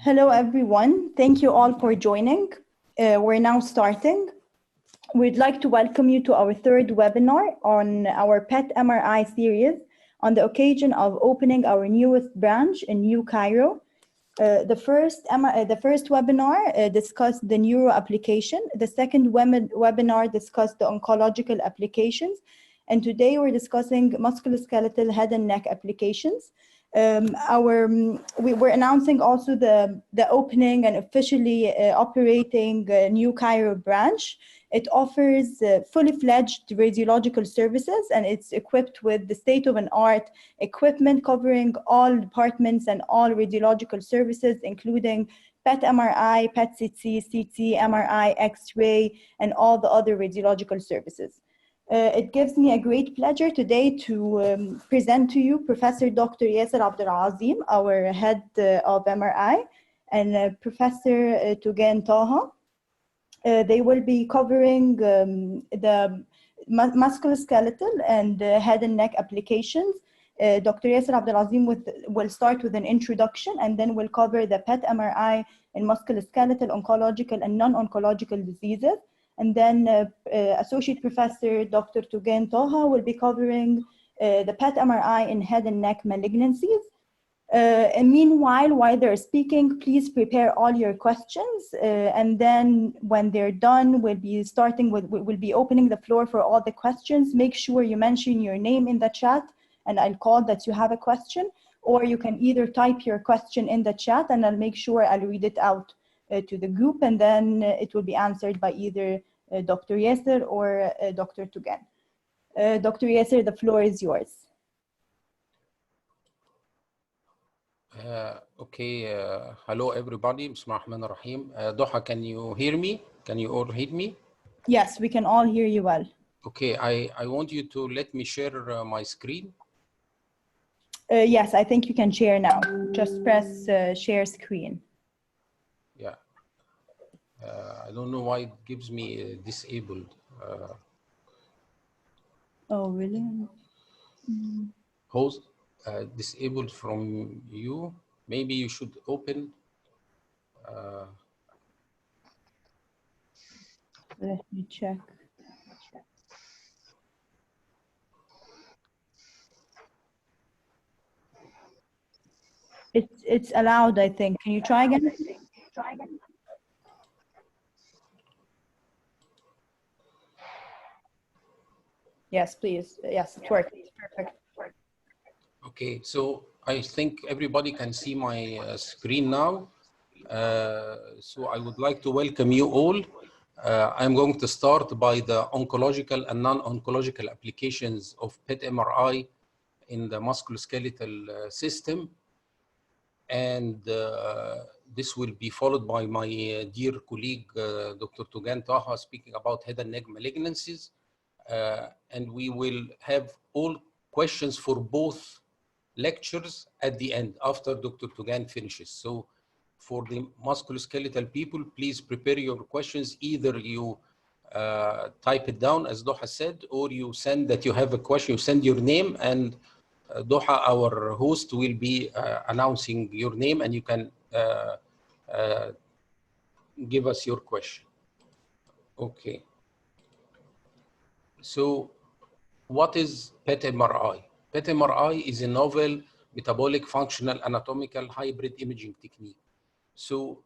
Hello, everyone. Thank you all for joining. We're now starting. We'd like to welcome you to our third webinar on our PET MRI series on the occasion of opening our newest branch in New Cairo. The first webinar discussed the neuro application. The second webinar discussed the oncological applications. And today we're discussing musculoskeletal head and neck applications. We're announcing also the opening and officially operating New Cairo branch. It offers fully fledged radiological services, and it's equipped with the state-of-the-art equipment covering all departments and all radiological services, including PET MRI, PET CT, CT, MRI, X-ray, and all the other radiological services. It gives me a great pleasure today to present to you Professor Dr. Yasser Abdelazim, our head of MRI, and Professor Togan Taha. They will be covering the musculoskeletal and head and neck applications. Dr. Yasser Abdelazim will start with an introduction, and then we'll cover the PET MRI in musculoskeletal, oncological, and non-oncological diseases. And then Associate Professor Dr. Togan Taha will be covering the PET MRI in head and neck malignancies. And meanwhile, while they're speaking, please prepare all your questions. And then when they're done, we'll be opening the floor for all the questions. Make sure you mention your name in the chat, and I'll call that you have a question. Or you can either type your question in the chat, and I'll make sure I'll read it out to the group, and then it will be answered by either Dr. Yasser or Dr. Togan. Dr. Yasser, the floor is yours. Hello everybody. Bismillahirrahmanirrahim. Doha, can you hear me? Can you all hear me? Yes, we can all hear you well. Okay, I want you to let me share my screen. Yes, I think you can share now. Just press share screen. Yeah. I don't know why it gives me disabled. Oh, really? Host disabled from you. Maybe you should open. Let me check. It's allowed, I think. Can you try again? Yes, please. Yes, it worked. Perfect. Okay, so I think everybody can see my screen now. So I would like to welcome you all. I'm going to start by the oncological and non-oncological applications of PET MRI in the musculoskeletal system. And this will be followed by my dear colleague, Dr. Togan Taha, speaking about head and neck malignancies. And we will have all questions for both lectures at the end after Dr. Togan finishes. So for the musculoskeletal people, please prepare your questions. Either you type it down as Doha said, or you send that you have a question, you send your name, and Doha, our host, will be announcing your name, and you can give us your question. Okay. So what is PET MRI? PET MRI is a novel metabolic functional anatomical hybrid imaging technique. So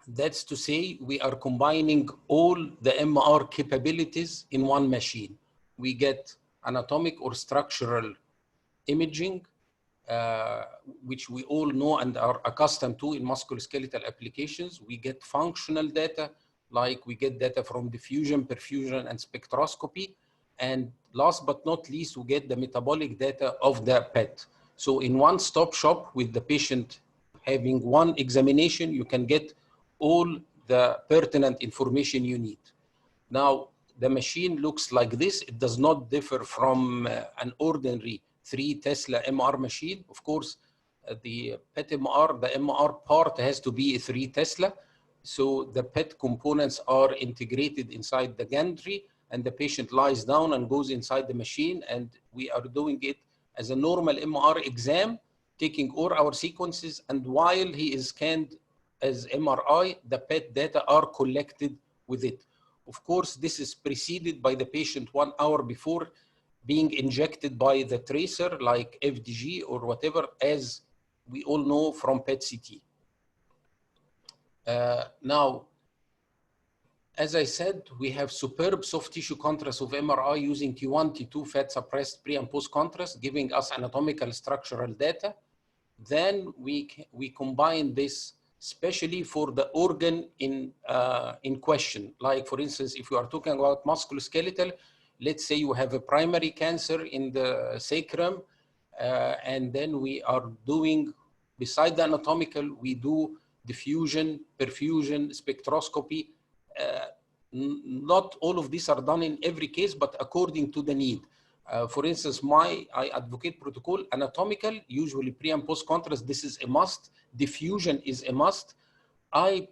that's to say we are combining all the MR capabilities in one machine. We get anatomic or structural imaging, which we all know and are accustomed to in musculoskeletal applications. We get functional data, like we get data from diffusion, perfusion, and spectroscopy. And last but not least, we get the metabolic data of the PET. So in one-stop shop with the patient having one examination, you can get all the pertinent information you need. Now, the machine looks like this. It does not differ from an ordinary 3 Tesla MR machine. Of course, the PET MR, the MR part has to be 3 Tesla. So the PET components are integrated inside the gantry, and the patient lies down and goes inside the machine, and we are doing it as a normal MR exam, taking all our sequences, and while he is scanned as MRI, the PET data are collected with it. Of course, this is preceded by the patient 1 hour before being injected by the tracer like FDG or whatever, as we all know from PET-CT. Now, as I said, we have superb soft tissue contrast of MRI using T1, T2 fat suppressed pre and post contrast, giving us anatomical structural data. Then we combine this especially for the organ in question. Like for instance, if you are talking about musculoskeletal, let's say you have a primary cancer in the sacrum, and then we are doing, beside the anatomical, we do diffusion, perfusion, spectroscopy. Not all of these are done in every case, but according to the need. For instance, I advocate protocol, anatomical, usually pre and post contrast, this is a must. Diffusion is a must. I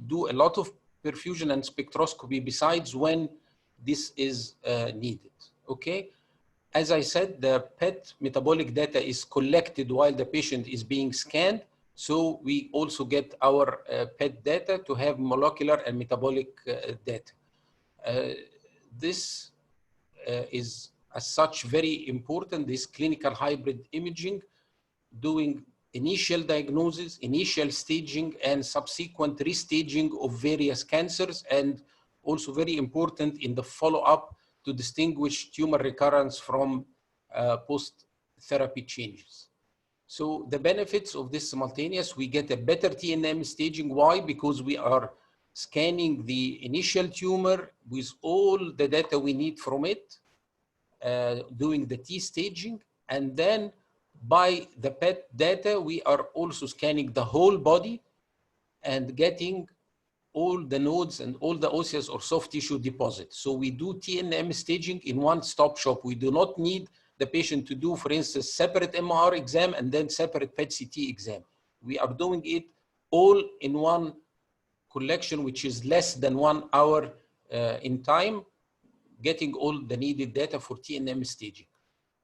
do a lot of perfusion and spectroscopy besides when this is needed, okay? As I said, the PET metabolic data is collected while the patient is being scanned. So we also get our PET data to have molecular and metabolic data. This is as such very important, this clinical hybrid imaging, doing initial diagnosis, initial staging, and subsequent restaging of various cancers, and also very important in the follow-up to distinguish tumor recurrence from post-therapy changes. So the benefits of this simultaneous, we get a better TNM staging. Why? Because we are scanning the initial tumor with all the data we need from it, doing the T staging, and then by the PET data, we are also scanning the whole body and getting all the nodes and all the osseous or soft tissue deposits. So we do TNM staging in one-stop shop. We do not need the patient to do, for instance, separate MR exam and then separate PET-CT exam. We are doing it all in one collection, which is less than 1 hour in time, getting all the needed data for TNM staging.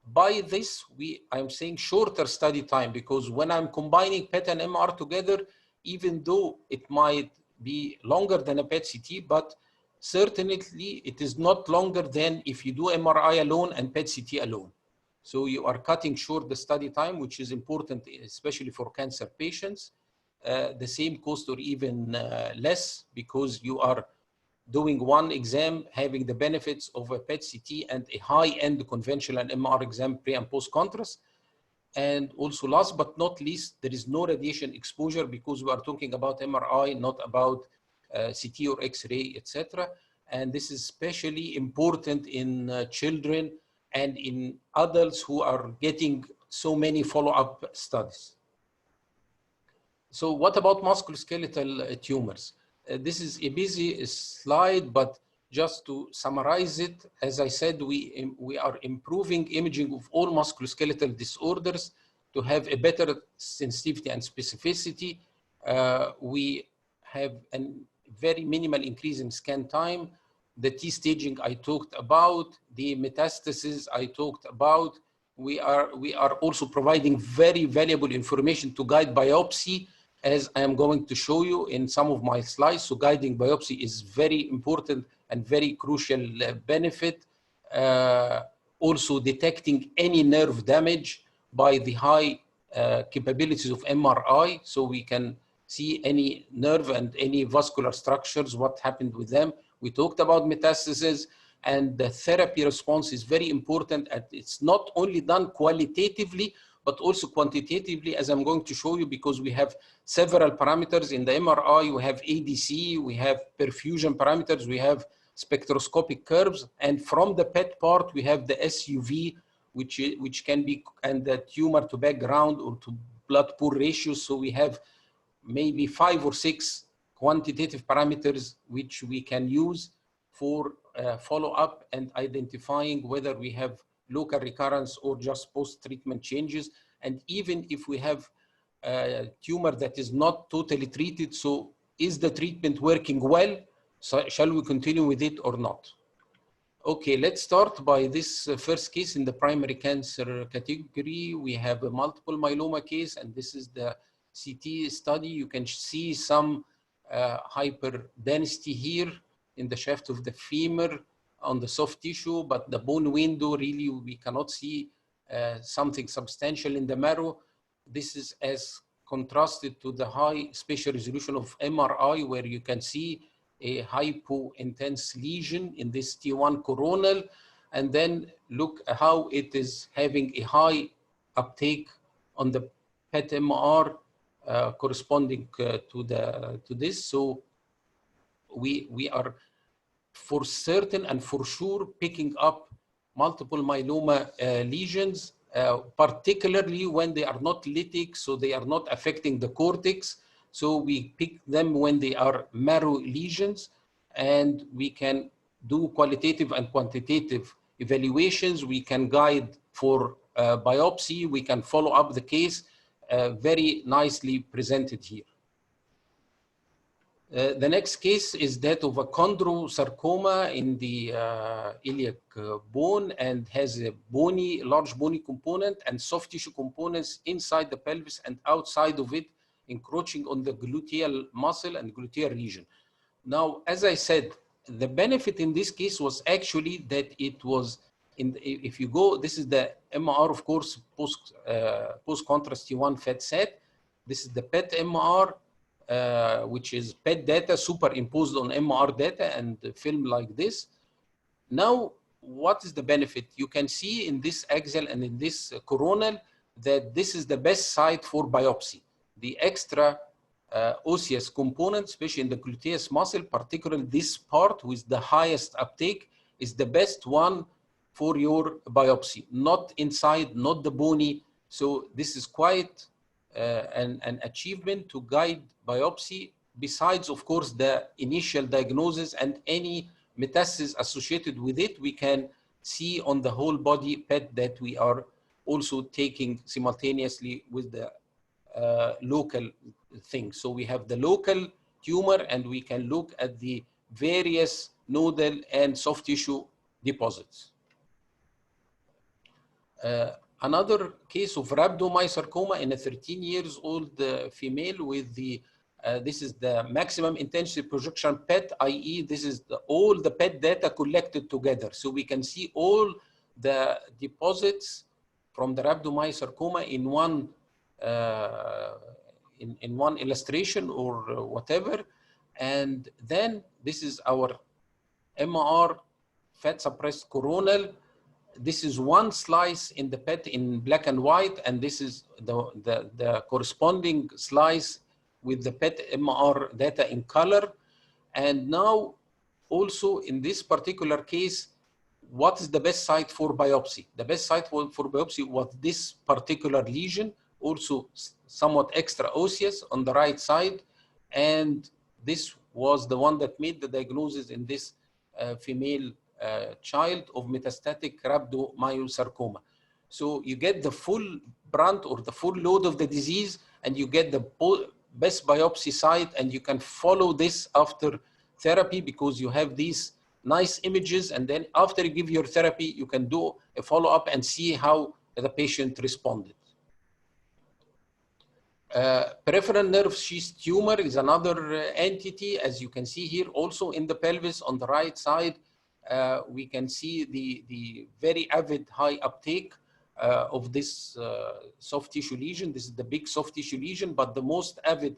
By this, I'm saying shorter study time, because when I'm combining PET and MR together, even though it might be longer than a PET-CT, but certainly it is not longer than if you do MRI alone and PET-CT alone. So you are cutting short the study time, which is important, especially for cancer patients. The same cost or even less, because you are doing one exam, having the benefits of a PET-CT and a high-end conventional MR exam pre and post contrast. And also last but not least, there is no radiation exposure, because we are talking about MRI, not about CT or X-ray, etc. And this is especially important in children and in adults who are getting so many follow-up studies. So what about musculoskeletal tumors? This is a busy slide, but just to summarize it, as I said, we are improving imaging of all musculoskeletal disorders to have a better sensitivity and specificity. We have a very minimal increase in scan time. The T staging I talked about, the metastasis I talked about. We are also providing very valuable information to guide biopsy, as I am going to show you in some of my slides. So guiding biopsy is very important and very crucial benefit. Also detecting any nerve damage by the high capabilities of MRI, so we can see any nerve and any vascular structures, what happened with them. We talked about metastasis, and the therapy response is very important. And it's not only done qualitatively, but also quantitatively, as I'm going to show you, because we have several parameters in the MRI. We have ADC, we have perfusion parameters, we have spectroscopic curves, and from the PET part, we have the SUV, which can be, and the tumor to background or to blood pool ratio. So we have maybe 5 or 6 quantitative parameters which we can use for follow-up and identifying whether we have local recurrence or just post-treatment changes. And even if we have a tumor that is not totally treated, so is the treatment working well? So shall we continue with it or not? Okay, let's start by this first case in the primary cancer category. We have a multiple myeloma case, and this is the CT study, you can see some hyperdensity here in the shaft of the femur on the soft tissue, but the bone window, really, we cannot see something substantial in the marrow. This is as contrasted to the high spatial resolution of MRI, where you can see a hypo-intense lesion in this T1 coronal, and then look how it is having a high uptake on the PET MR corresponding to this. So we are for certain and for sure picking up multiple myeloma lesions, particularly when they are not lytic, so they are not affecting the cortex. So we pick them when they are marrow lesions, and we can do qualitative and quantitative evaluations. We can guide for biopsy. We can follow up the case, very nicely presented here. The next case is that of a chondrosarcoma in the iliac bone, and has a large bony component and soft tissue components inside the pelvis and outside of it, encroaching on the gluteal muscle and gluteal region. Now, as I said, the benefit in this case was actually that it was, if you go, this is the MR, of course, post-contrast T1 FET set. This is the PET MR, which is PET data superimposed on MR data and film like this. Now, what is the benefit? You can see in this axial and in this coronal that this is the best site for biopsy. The extra osseous component, especially in the gluteus muscle, particularly this part with the highest uptake, is the best one for your biopsy, not inside, not the bony. So this is quite an achievement to guide biopsy, besides, of course, the initial diagnosis and any metastasis associated with it. We can see on the whole body PET that we are also taking simultaneously with the local thing. So we have the local tumor, and we can look at the various nodal and soft tissue deposits. Another case of rhabdomyosarcoma in a 13-year-old female with the, this is the maximum intensity projection PET, i.e. this is all the PET data collected together. So we can see all the deposits from the rhabdomyosarcoma in one in one illustration or whatever. And then this is our MR fat suppressed coronal. This is one slice in the PET in black and white, and this is the corresponding slice with the PET MR data in color. And now also in this particular case, what is the best site for biopsy? The best site for biopsy was this particular lesion, also somewhat extra osseous on the right side. And this was the one that made the diagnosis in this female child of metastatic rhabdomyosarcoma. So you get the full brunt or the full load of the disease, and you get the best biopsy site, and you can follow this after therapy because you have these nice images. And then after you give your therapy, you can do a follow-up and see how the patient responded. Peripheral nerve sheath tumor is another entity, as you can see here, also in the pelvis on the right side. We can see the very avid high uptake of this soft tissue lesion. This is the big soft tissue lesion, but the most avid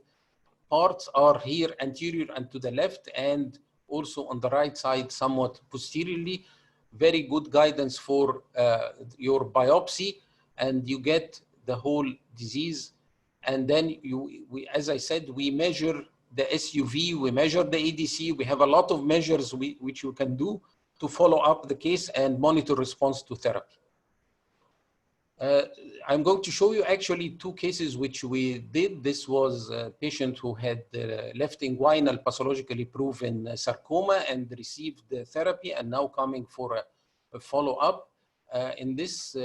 parts are here anterior and to the left, and also on the right side, somewhat posteriorly. Very good guidance for your biopsy, and you get the whole disease. And then as I said, we measure the SUV, we measure the ADC. We have a lot of measures which you can do to follow up the case and monitor response to therapy. I'm going to show you actually two cases which we did. This was a patient who had left inguinal pathologically proven sarcoma and received the therapy, and now coming for a follow-up. In this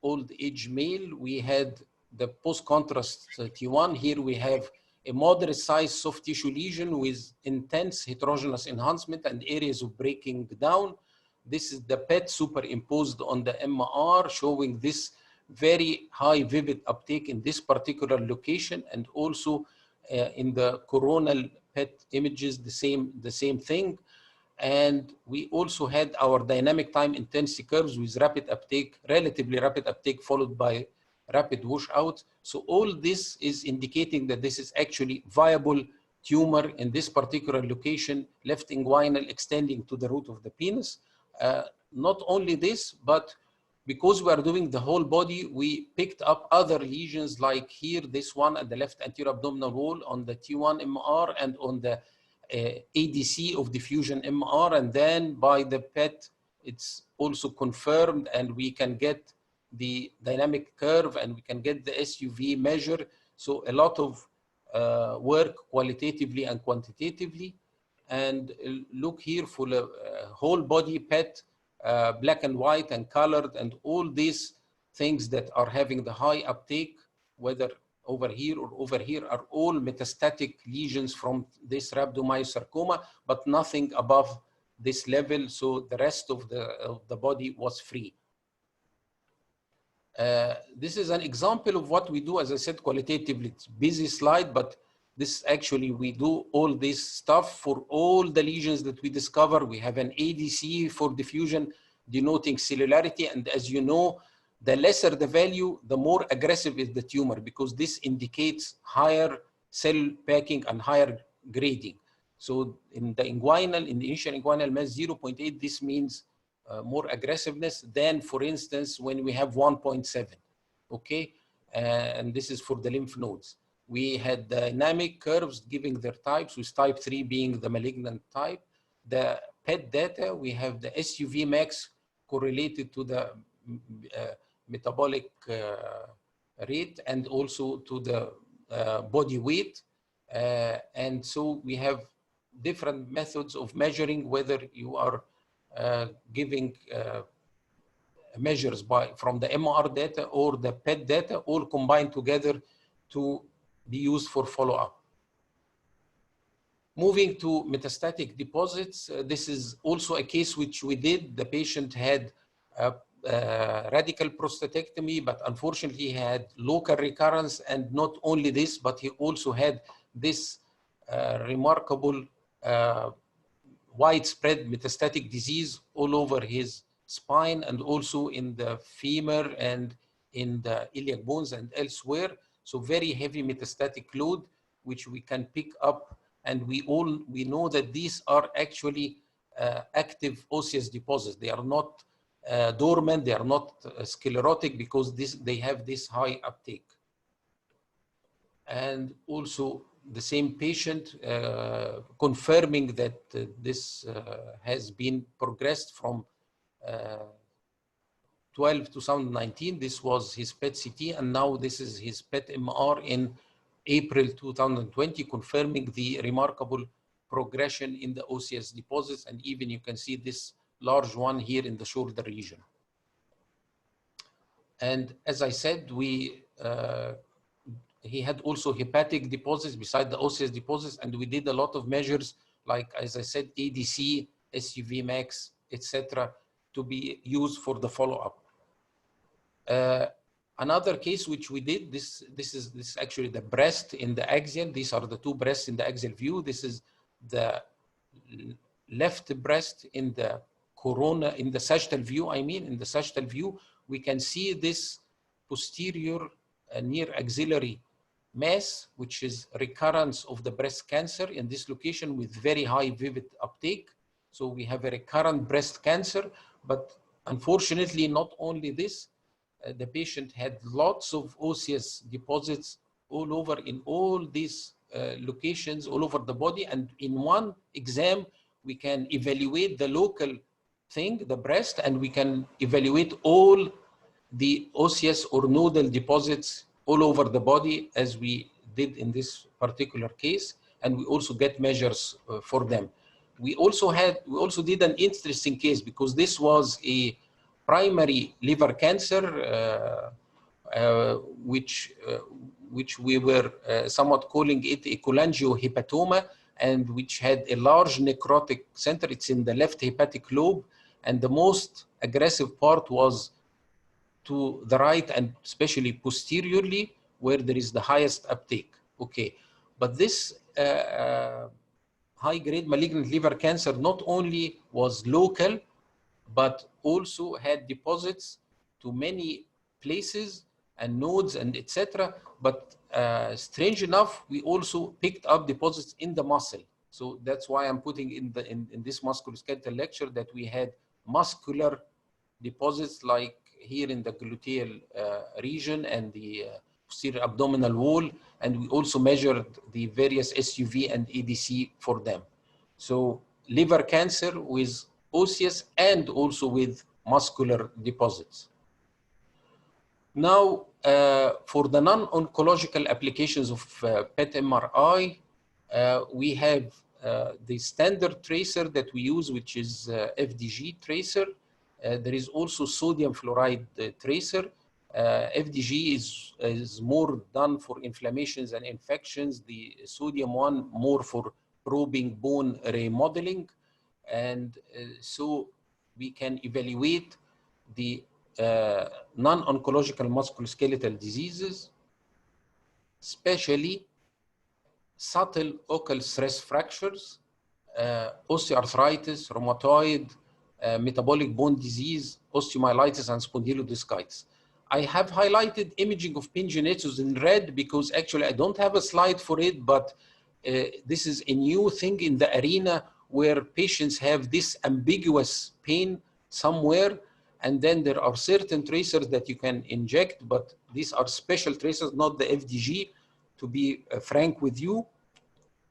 old age male, we had the post-contrast T1. Here we have a moderate sized soft tissue lesion with intense heterogeneous enhancement and areas of breaking down. This is the PET superimposed on the MR, showing this very high vivid uptake in this particular location, and also in the coronal PET images, the same thing. And we also had our dynamic time intensity curves with rapid uptake, relatively rapid uptake, followed by rapid washout. So all this is indicating that this is actually viable tumor in this particular location, left inguinal extending to the root of the penis. Not only this, but because we are doing the whole body, we picked up other lesions like here, this one at the left anterior abdominal wall on the T1 MR and on the ADC of diffusion MR. And then by the PET, it's also confirmed, and we can get the dynamic curve and we can get the SUV measure. So a lot of work qualitatively and quantitatively. And look here for the whole body PET, black and white and colored, and all these things that are having the high uptake, whether over here or over here, are all metastatic lesions from this rhabdomyosarcoma, but nothing above this level. So the rest of the body was free. This is an example of what we do. As I said, qualitatively, it's a busy slide, but this actually, we do all this stuff for all the lesions that we discover. We have an ADC for diffusion denoting cellularity. And as you know, the lesser the value, the more aggressive is the tumor, because this indicates higher cell packing and higher grading. So in the inguinal, in the initial inguinal mass 0.8, this means more aggressiveness than, for instance, when we have 1.7, okay? And this is for the lymph nodes. We had dynamic curves giving their types, with type 3 being the malignant type. The PET data, we have the SUV max correlated to the metabolic rate and also to the body weight. And so we have different methods of measuring whether you are giving measures from the MR data or the PET data, all combined together to be used for follow-up. Moving to metastatic deposits, this is also a case which we did. The patient had radical prostatectomy, but unfortunately he had local recurrence, and not only this, but he also had this remarkable widespread metastatic disease all over his spine, and also in the femur and in the iliac bones and elsewhere. So very heavy metastatic load, which we can pick up. And we know that these are actually active osseous deposits. They are not dormant, they are not sclerotic, because they have this high uptake. And also the same patient confirming that this has been progressed from 2019. This was his PET CT, and now this is his PET MR in April 2020, confirming the remarkable progression in the osseous deposits. And even you can see this large one here in the shoulder region. And as I said, he had also hepatic deposits beside the osseous deposits, and we did a lot of measures, like, as I said, ADC, SUV max, etc., to be used for the follow-up. Another case which we did, this is actually the breast in the axial. These are the two breasts in the axial view. This is the left breast in the corona, in the sagittal view, in the sagittal view, we can see this posterior near axillary mass, which is recurrence of the breast cancer in this location with very high vivid uptake. So we have a recurrent breast cancer, but unfortunately, not only this, the patient had lots of osseous deposits all over in all these locations all over the body. And in one exam, we can evaluate the local thing, the breast, and we can evaluate all the osseous or nodal deposits all over the body, as we did in this particular case. And we also get measures for them. We also did an interesting case, because this was a primary liver cancer, which we were somewhat calling it a cholangiohepatoma, and which had a large necrotic center. It's in the left hepatic lobe, and the most aggressive part was to the right and especially posteriorly where there is the highest uptake. Okay, but this high-grade malignant liver cancer not only was local, but also had deposits to many places and nodes and etc. But strange enough, we also picked up deposits in the muscle. So that's why I'm putting in this musculoskeletal lecture that we had muscular deposits like here in the gluteal region and the posterior abdominal wall, and we also measured the various SUV and EDC for them. So liver cancer with osseous and also with muscular deposits. Now, for the non-oncological applications of PET MRI, we have the standard tracer that we use, which is FDG tracer. There is also sodium fluoride tracer. FDG is more done for inflammations and infections. The sodium one more for probing bone remodeling. And so we can evaluate the non-oncological musculoskeletal diseases, especially subtle ocal stress fractures, osteoarthritis, rheumatoid, metabolic bone disease, osteomyelitis, and spondylodiscitis. I have highlighted imaging of pain genetics in red because actually I don't have a slide for it, but this is a new thing in the arena where patients have this ambiguous pain somewhere, and then there are certain tracers that you can inject, but these are special tracers, not the FDG, to be frank with you,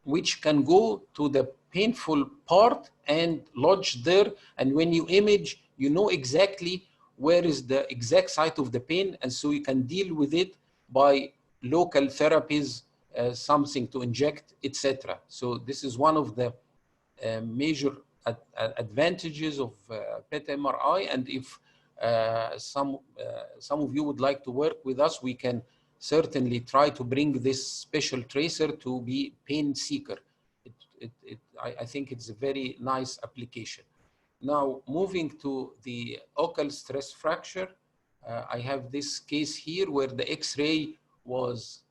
which can go to the painful part and lodge there. And when you image, you know exactly where is the exact site of the pain, and so you can deal with it by local therapies, something to inject, etc. So this is one of the major advantages of PET MRI, and if some of you would like to work with us, we can certainly try to bring this special tracer to be pain seeker. I think it's a very nice application. Now, moving to the ocal stress fracture, I have this case here where the X-ray was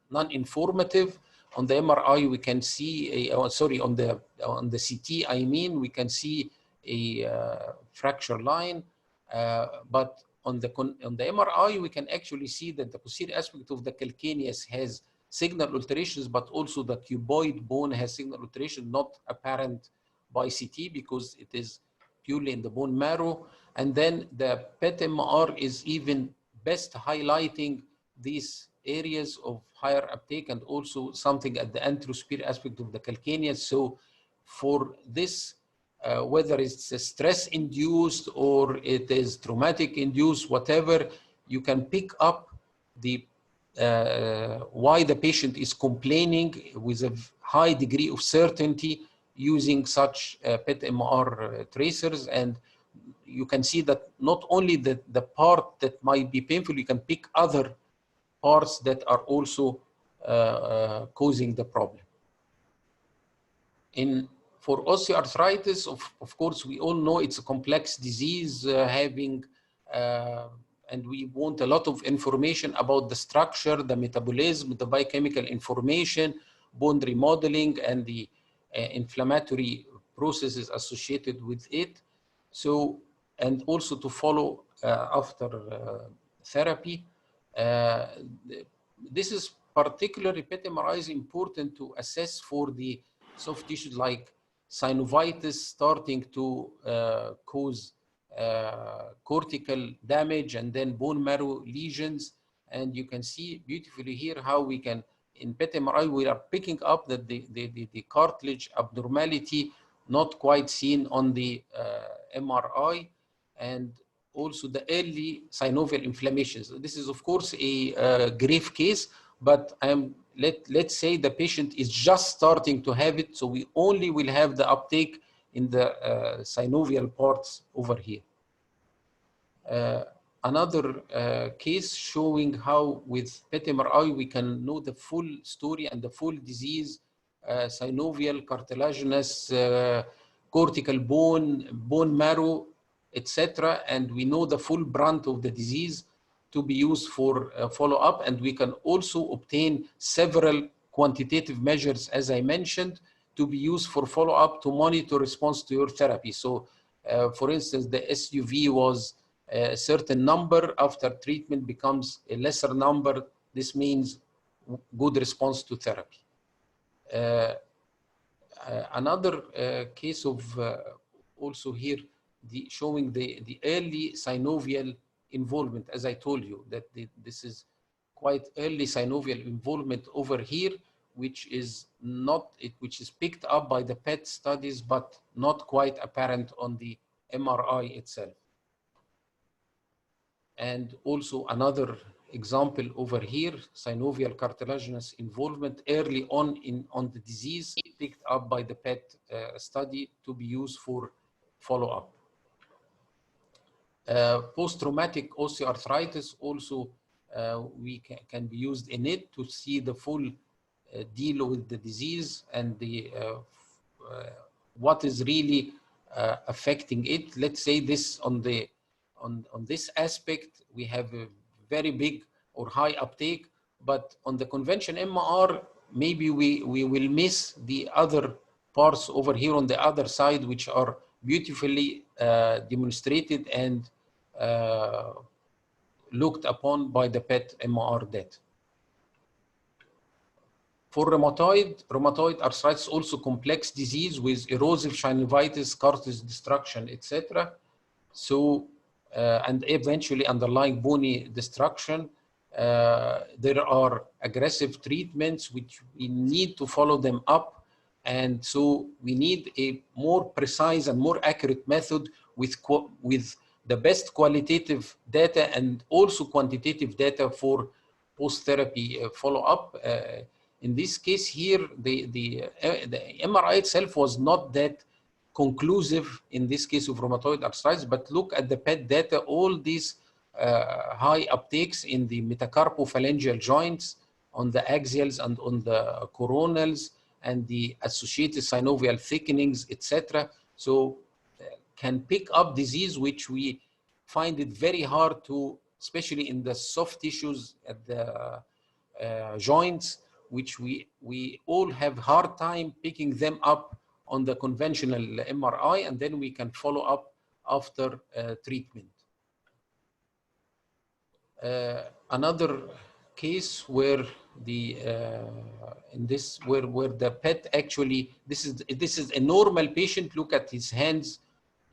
non-informative. On the MRI, we can see on the CT, I mean, we can see a fracture line, but on the MRI, we can actually see that the posterior aspect of the calcaneus has signal alterations, but also the cuboid bone has signal alteration, not apparent by CT because it is purely in the bone marrow. And then the PET MR is even best highlighting these areas of higher uptake and also something at the anterosuperior aspect of the calcaneus. So for this, whether it's stress-induced or it is traumatic-induced, whatever, you can pick up the why the patient is complaining with a high degree of certainty using such PET MR tracers. And you can see that not only the part that might be painful, you can pick other parts that are also causing the problem. For osteoarthritis, of course, we all know it's a complex disease and we want a lot of information about the structure, the metabolism, the biochemical information, bone remodeling, and the inflammatory processes associated with it. So, and also to follow after therapy. This is particularly PET MRI is important to assess for the soft tissues like synovitis starting to cause cortical damage and then bone marrow lesions. And you can see beautifully here how we can, in PET MRI, we are picking up that the cartilage abnormality not quite seen on the MRI, and also the early synovial inflammations. This is, of course, a grave case, but let's say the patient is just starting to have it, so we only will have the uptake in the synovial parts over here. Another case showing how with PET MRI we can know the full story and the full disease, synovial, cartilaginous, cortical bone, bone marrow, etc. And we know the full brunt of the disease to be used for follow-up. And we can also obtain several quantitative measures, as I mentioned, to be used for follow-up to monitor response to your therapy. So, for instance, the SUV was a certain number, after treatment becomes a lesser number. This means good response to therapy. Another case of also here, showing the early synovial involvement, as I told you, that this is quite early synovial involvement over here, which is picked up by the PET studies, but not quite apparent on the MRI itself. And also another example over here, synovial cartilaginous involvement early on the disease, picked up by the PET study to be used for follow-up. Post-traumatic osteoarthritis also we can be used in it to see the full deal with the disease and the what is really affecting it. Let's say this on this aspect, we have a very big or high uptake, but on the convention MR, maybe we will miss the other parts over here on the other side, which are beautifully demonstrated and looked upon by the PET MR data. For rheumatoid arthritis, also complex disease with erosive synovitis, cartilage destruction, etc. So, and eventually underlying bony destruction. There are aggressive treatments which we need to follow them up. And so we need a more precise and more accurate method with the best qualitative data and also quantitative data for post-therapy follow-up. In this case here, the MRI itself was not that conclusive in this case of rheumatoid arthritis, but look at the PET data, all these high uptakes in the metacarpophalangeal joints, on the axials and on the coronals, and the associated synovial thickenings, etc. So can pick up disease which we find it very hard to, especially in the soft tissues at the joints, which we all have hard time picking them up on the conventional MRI, and then we can follow up after treatment. Another case where the where the PET actually, this is a normal patient. Look at his hands,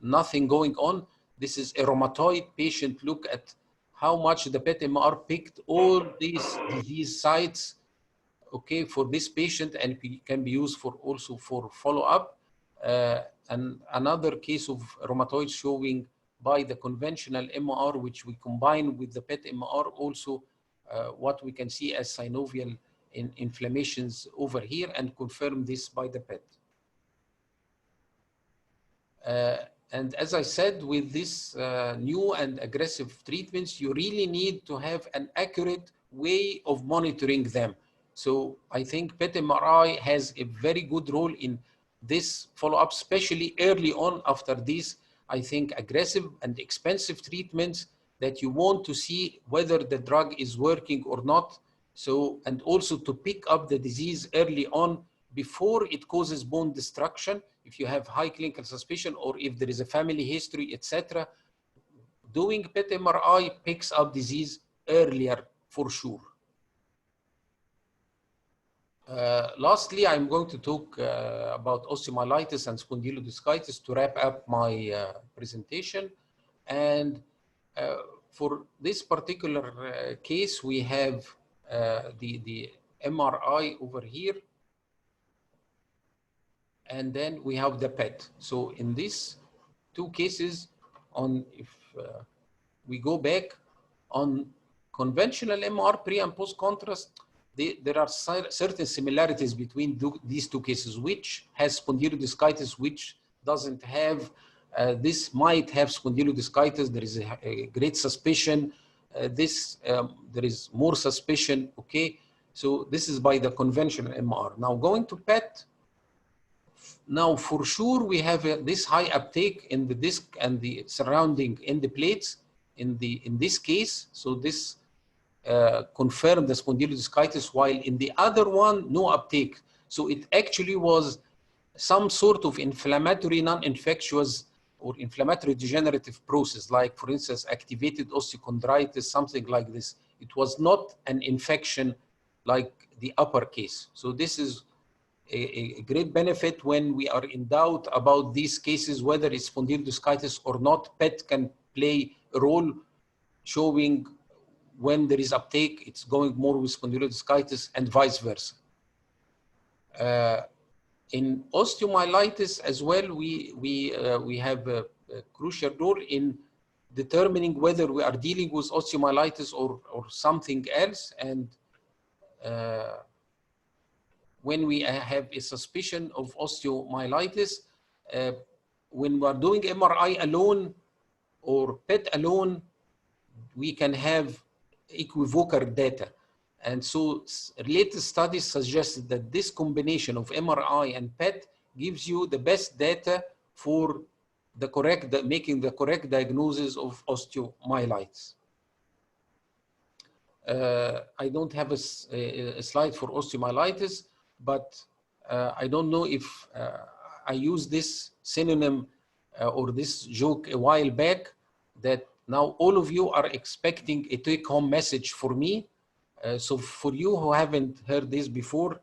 nothing going on. This is a rheumatoid patient. Look at how much the PET MR picked all these disease sites, okay, for this patient, and it can be used for also for follow-up. And another case of rheumatoid showing by the conventional MR, which we combine with the PET MR, also what we can see as synovial inflammations over here, and confirm this by the PET. And as I said, with this new and aggressive treatments, you really need to have an accurate way of monitoring them. So I think PET MRI has a very good role in this follow-up, especially early on after these, I think, aggressive and expensive treatments that you want to see whether the drug is working or not. So, and also to pick up the disease early on before it causes bone destruction, if you have high clinical suspicion or if there is a family history, etc. Doing PET MRI picks up disease earlier for sure. Lastly, I'm going to talk about osteomyelitis and spondylodiscitis to wrap up my presentation. And for this particular case, we have the MRI over here, and then we have the PET. So in these two cases, if we go back on conventional MR pre and post contrast, there are certain similarities between these two cases, which has spondylodiscitis, which doesn't have. This might have spondylodiscitis. There is a great suspicion. There is more suspicion. Okay, so this is by the conventional MR. Now going to PET, now for sure we have this high uptake in the disc and the surrounding end plates in this case. So this confirmed the spondylodiscitis, while in the other one, no uptake. So it actually was some sort of inflammatory non-infectious or inflammatory degenerative process, like for instance, activated osteochondritis, something like this. It was not an infection like the upper case. So this is a great benefit when we are in doubt about these cases, whether it's spondylodiscitis or not. PET can play a role showing when there is uptake, it's going more with spondylodiscitis and vice versa. In osteomyelitis as well, we have a crucial role in determining whether we are dealing with osteomyelitis or something else. And when we have a suspicion of osteomyelitis, when we are doing MRI alone or PET alone, we can have equivocal data. And so related studies suggested that this combination of MRI and PET gives you the best data for the making the correct diagnosis of osteomyelitis. I don't have a slide for osteomyelitis, but I don't know if I used this synonym or this joke a while back, that now all of you are expecting a take-home message for me. So for you who haven't heard this before,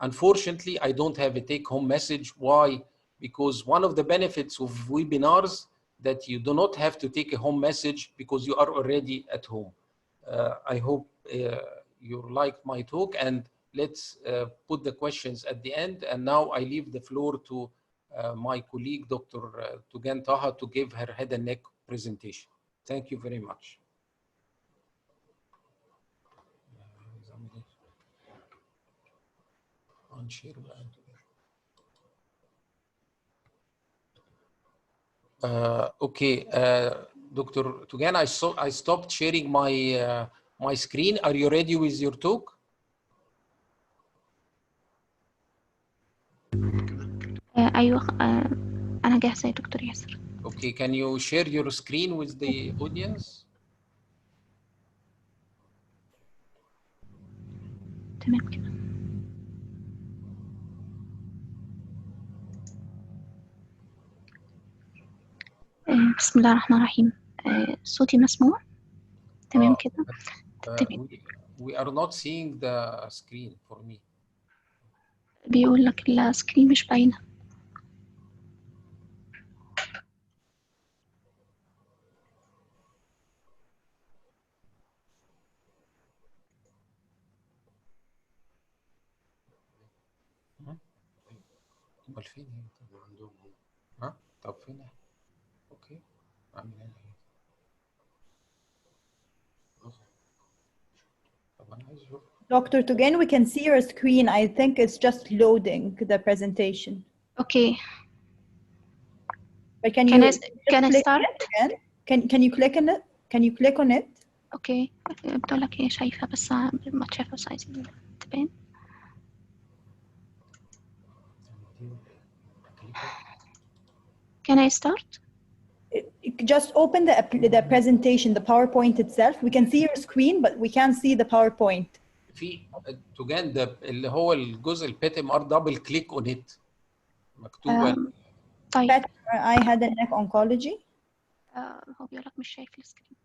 unfortunately, I don't have a take-home message. Why? Because one of the benefits of webinars that you do not have to take a home message because you are already at home. I hope you liked my talk, and let's put the questions at the end. And now I leave the floor to my colleague, Dr. Togan Taha, to give her head and neck presentation. Thank you very much. Okay, Dr. Togan, I stopped sharing my my screen. Are you ready with your talk? أيوة أنا جاهزة يا دكتور ياسر. Okay, can you share your screen with the audience? تمام كده. بسم الله الرحمن الرحيم. صوتي مسموع؟ تمام كده. تمام. We are not seeing the screen for me. بيقول لك السكرين مش باينة. امال فين هي؟ طب عندهم ها؟ طب فين؟ اوكي اعمل انا ايه؟ طب انا عايز اشوف. Dr. Togan, we can see your screen. I think it's just loading the presentation. Okay. But can I start? Can you click on it? Can you click on it? Okay. بتقول لك ايه شايفة بس ما شايفة بس عايزين تبان. Can I start? Just open the presentation, the PowerPoint itself. We can see your screen, but we can't see the PowerPoint. في توجان ده اللي هو الجزء البيت ام ار دبل كليك اون ات مكتوبه. طيب. I had a neck oncology. هو بيقول لك مش شايف السكرين.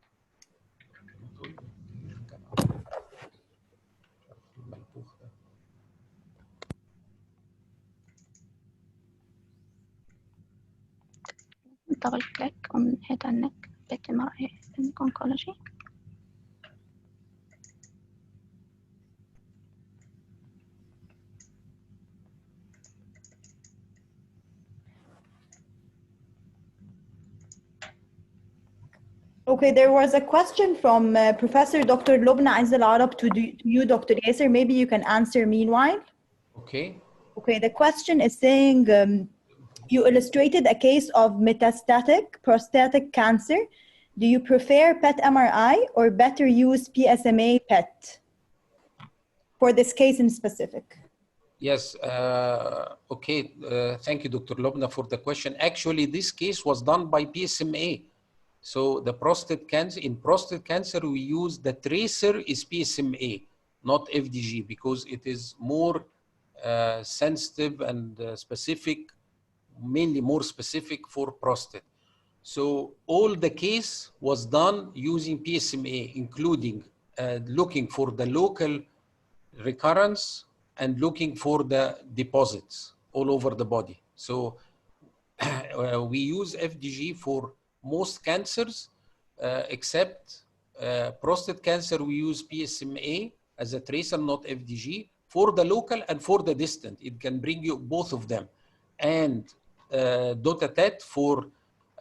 double click on head and neck MRI oncology. Okay, there was a question from Professor Dr. Lubna Aiz Al-Arab to you, Dr. Yasser. Maybe you can answer meanwhile. Okay. Okay, the question is saying, you illustrated a case of metastatic prostatic cancer. Do you prefer PET MRI or better use PSMA PET for this case in specific? Yes. Okay. Thank you, Dr. Lobna, for the question. Actually, this case was done by PSMA. So the prostate cancer, in prostate cancer, we use the tracer is PSMA, not FDG, because it is more sensitive and specific, mainly more specific for prostate. So all the case was done using PSMA, including looking for the local recurrence and looking for the deposits all over the body. So we use FDG for most cancers, except prostate cancer, we use PSMA as a tracer, not FDG, for the local and for the distant. It can bring you both of them. And DOTATAT for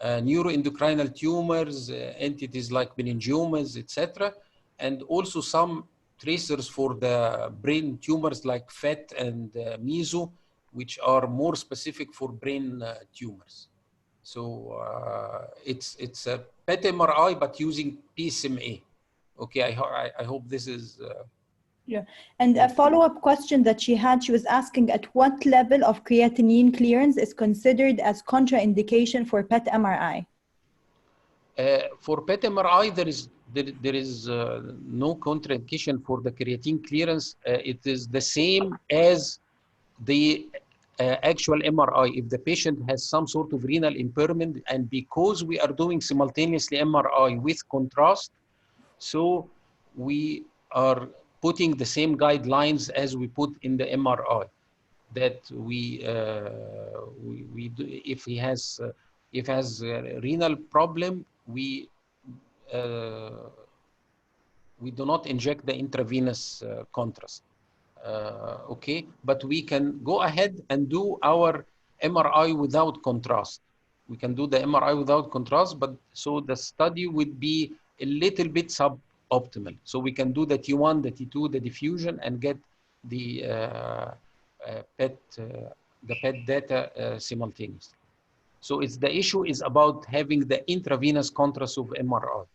neuroendocrinal tumors, entities like meningiomas, etc. And also some tracers for the brain tumors like FET and meso, which are more specific for brain tumors. So it's a PET MRI, but using PSMA. Okay, I hope this is... Yeah, and a follow-up question that she had, she was asking at what level of creatinine clearance is considered as contraindication for PET MRI? For PET MRI, there is no contraindication for the creatine clearance. It is the same as the actual MRI. If the patient has some sort of renal impairment, and because we are doing simultaneously MRI with contrast, so we are putting the same guidelines as we put in the MRI, that we do, if he has a renal problem, we do not inject the intravenous contrast. Okay, but we can go ahead and do our MRI without contrast. We can do the MRI without contrast, but so the study would be a little bit suboptimal. So we can do the T1, the T2, the diffusion, and get the PET data simultaneously. So it's the issue is about having the intravenous contrast of MRI.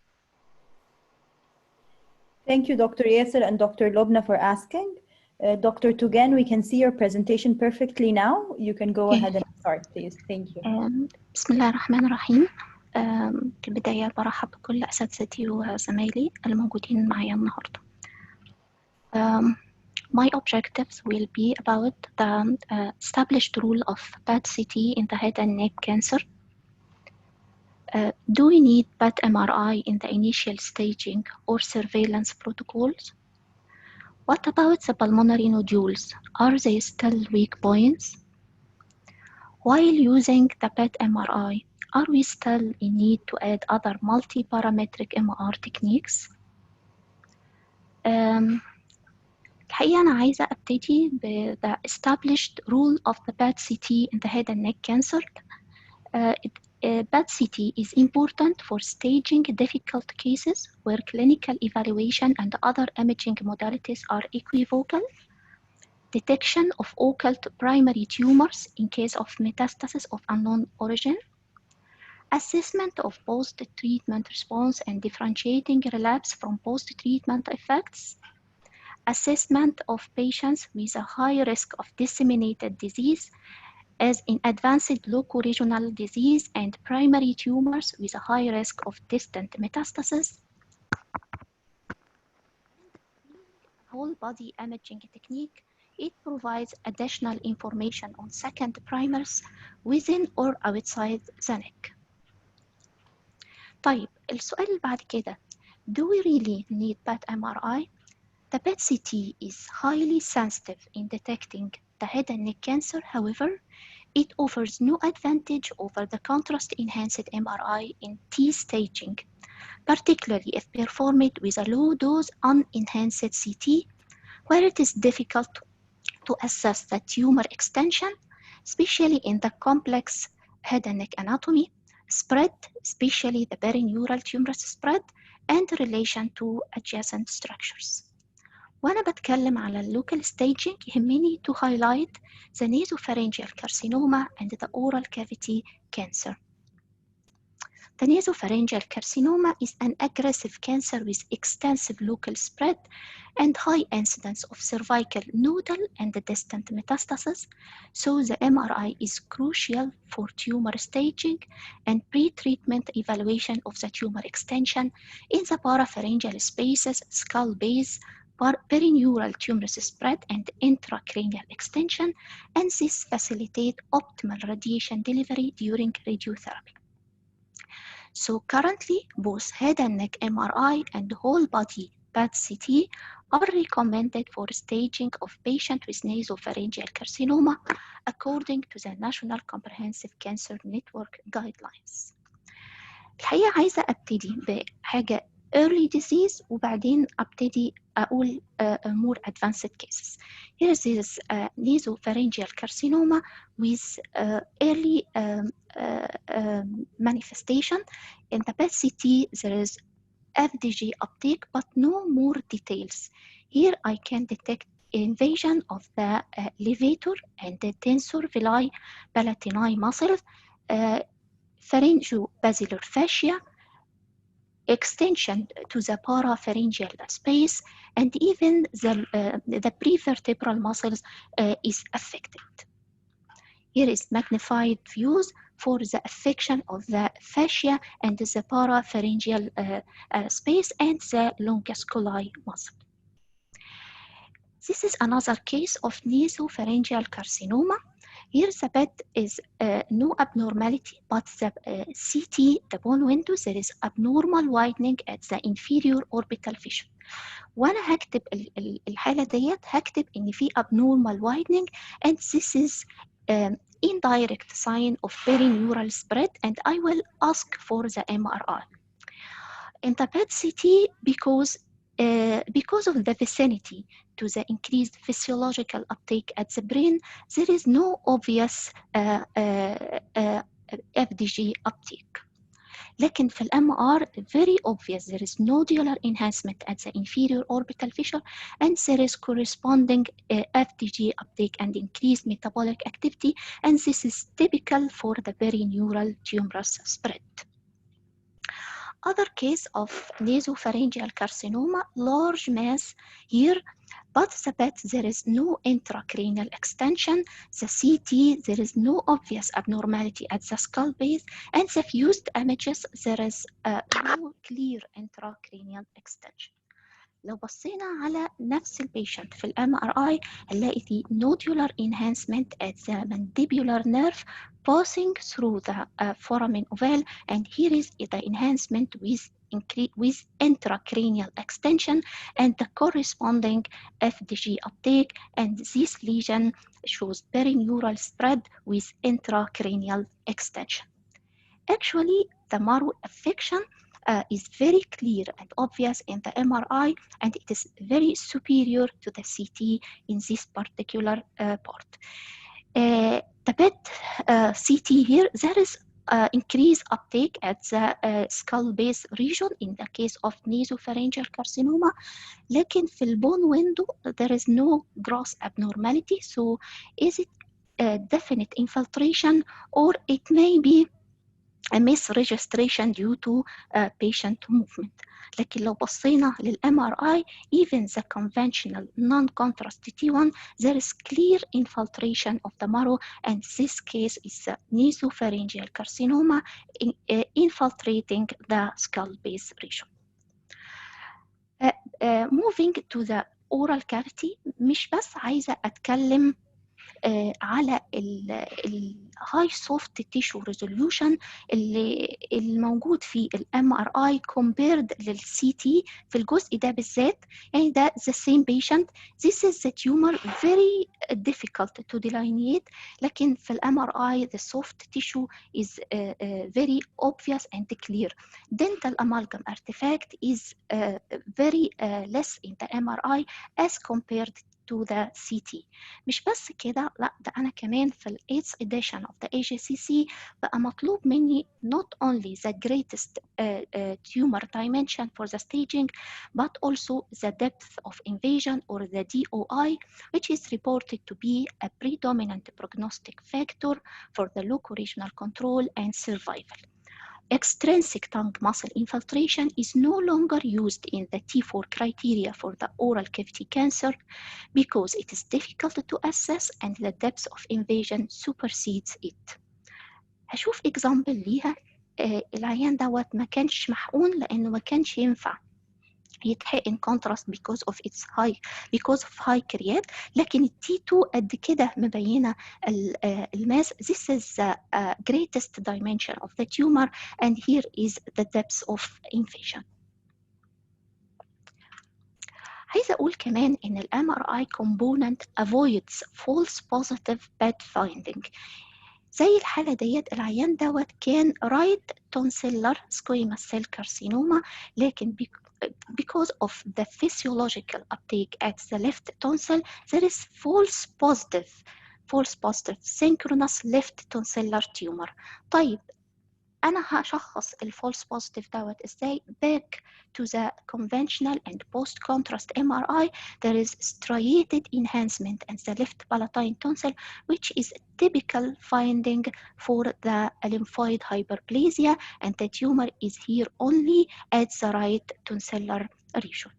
Thank you, Dr. Yasser and Dr. Lobna for asking. Dr. Togan, we can see your presentation perfectly now. You can go ahead and start, please. Thank you. بسم الله الرحمن الرحيم. في البداية برحب بكل أساتذتي وزمايلي الموجودين معايا النهاردة. My objectives will be about the established rule of PET-CT in the head and neck cancer. Do we need PET MRI in the initial staging or surveillance protocols? What about the pulmonary nodules? Are they still weak points? While using the PET MRI, are we still in need to add other multi-parametric MR techniques? الحقيقة أنا عايزة أبتدي ب the established rule of the PET-CT in the head and neck cancer. PET-CT is important for staging difficult cases where clinical evaluation and other imaging modalities are equivocal, detection of occult primary tumors in case of metastasis of unknown origin, assessment of post-treatment response and differentiating relapse from post-treatment effects, assessment of patients with a high risk of disseminated disease as in advanced locoregional disease and primary tumors with a high risk of distant metastasis, whole body imaging technique. It provides additional information on second primers within or outside the neck. طيب السؤال اللي بعد كده, do we really need PET MRI? The PET-CT is highly sensitive in detecting the head and neck cancer. However, it offers no advantage over the contrast-enhanced MRI in T staging, particularly if performed with a low-dose unenhanced CT, where it is difficult to assess the tumor extension, especially in the complex head and neck anatomy, spread, especially the perineural tumor spread, and relation to adjacent structures. وأنا بتكلم على اللوكال staging يهمني to highlight the nasopharyngeal carcinoma and the oral cavity cancer. The nasopharyngeal carcinoma is an aggressive cancer with extensive local spread and high incidence of cervical nodal and distant metastasis, so the MRI is crucial for tumor staging and pre-treatment evaluation of the tumor extension in the parapharyngeal spaces, skull base, perineural tumorous spread, and intracranial extension, and this facilitates optimal radiation delivery during radiotherapy. So currently, both head and neck MRI and whole body PET-CT are recommended for staging of patients with nasopharyngeal carcinoma according to the National Comprehensive Cancer Network guidelines. الحقيقة عايزة أبتدي بحاجة early disease وبعدين أبتدي أقول more advanced cases. Here is nasopharyngeal carcinoma with early manifestation. In the PET-CT, there is FDG uptake, but no more details. Here I can detect invasion of the levator and the tensor villi palatini muscle, pharyngobasilar fascia, extension to the parapharyngeal space, and even the prevertebral muscles is affected. Here is magnified views for the affection of the fascia and the parapharyngeal space and the longus colli muscle. This is another case of nasopharyngeal carcinoma. Here the bed is no abnormality, but the CT, the bone window, there is abnormal widening at the inferior orbital fissure. وأنا هكتب الحالة ديت هكتب إن في abnormal widening, and this is indirect sign of perineural spread, and I will ask for the MRI. In the PET-CT, because of the vicinity to the increased physiological uptake at the brain, there is no obvious FDG uptake. لكن في MR, very obvious, there is nodular enhancement at the inferior orbital fissure, and there is corresponding FDG uptake and increased metabolic activity, and this is typical for the perineural tumorous spread. Other case of nasopharyngeal carcinoma, large mass here, but the PET, there is no intracranial extension. The CT, there is no obvious abnormality at the skull base, and the fused images, there is no clear intracranial extension. لو بصينا على نفس البيشنت في MRI هنلاقي في nodular enhancement at the mandibular nerve passing through the foramen ovale, and here is the enhancement with intracranial extension and the corresponding FDG uptake, and this lesion shows perineural spread with intracranial extension. Actually, the marrow affection is very clear and obvious in the MRI, and it is very superior to the CT in this particular part. The PET CT here, there is increased uptake at the skull base region in the case of nasopharyngeal carcinoma, لكن في البون window there is no gross abnormality, so is it a definite infiltration, or it may be a misregistration due to patient movement. لكن لو بصينا للMRI, even the conventional non-contrast T1, there is clear infiltration of the marrow, and this case is the nasopharyngeal carcinoma infiltrating the skull base region. Moving to the oral cavity, مش بس عايزة أتكلم على الهاي سوفت تيشو ريزوليوشن اللي الموجود في MRI compared للCT في الجزء ده بالذات. يعني ده the same patient, this is the tumor very difficult to delineate, لكن في MRI the soft tissue is very obvious and clear. Dental amalgam artifact is very less in the MRI as compared to the CT. مش بس كده، لا ده أنا كمان في ال 8th edition of the AJCC بقى مطلوب مني not only the greatest tumor dimension for the staging, but also the depth of invasion, or the DOI, which is reported to be a predominant prognostic factor for the locoregional control and survival. extrinsic tongue muscle infiltration is no longer used in the T4 criteria for the oral cavity cancer because it is difficult to assess and the depth of invasion supersedes it. هشوف example ليها. العيان دوت ما كانش محقون لأنه ما كانش ينفع يتحقن contrast because of high creat، لكن T2 قد كده مبينة الماس. This is the greatest dimension of the tumor and here is the depth of invasion. عايزة أقول كمان إن ال MRI component avoids false positive bad finding. زي الحالة ديت العيان دوت كان right tonsillar squamous cell carcinoma، لكن because of the physiological uptake at the left tonsil there is false positive synchronous left tonsillar tumor. طيب أنا هشخص الفولس بوزيتيف دوت إزاي؟ Back to the conventional and post-contrast MRI, there is striated enhancement in the left palatine tonsil, which is a typical finding for the lymphoid hyperplasia, and the tumor is here only at the right tonsillar region.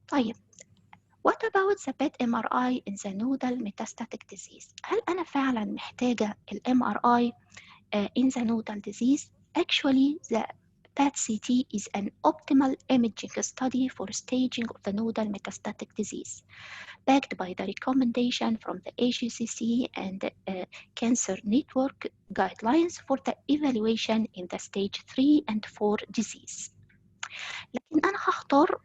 طيب What about the PET MRI in the nodal metastatic disease? هل أنا فعلا محتاجة ال MRI in the nodal disease? Actually, the PET-CT is an optimal imaging study for staging of the nodal metastatic disease, backed by the recommendation from the AJCC and Cancer Network guidelines for the evaluation in the stage 3 and 4 disease. لكن أنا هختار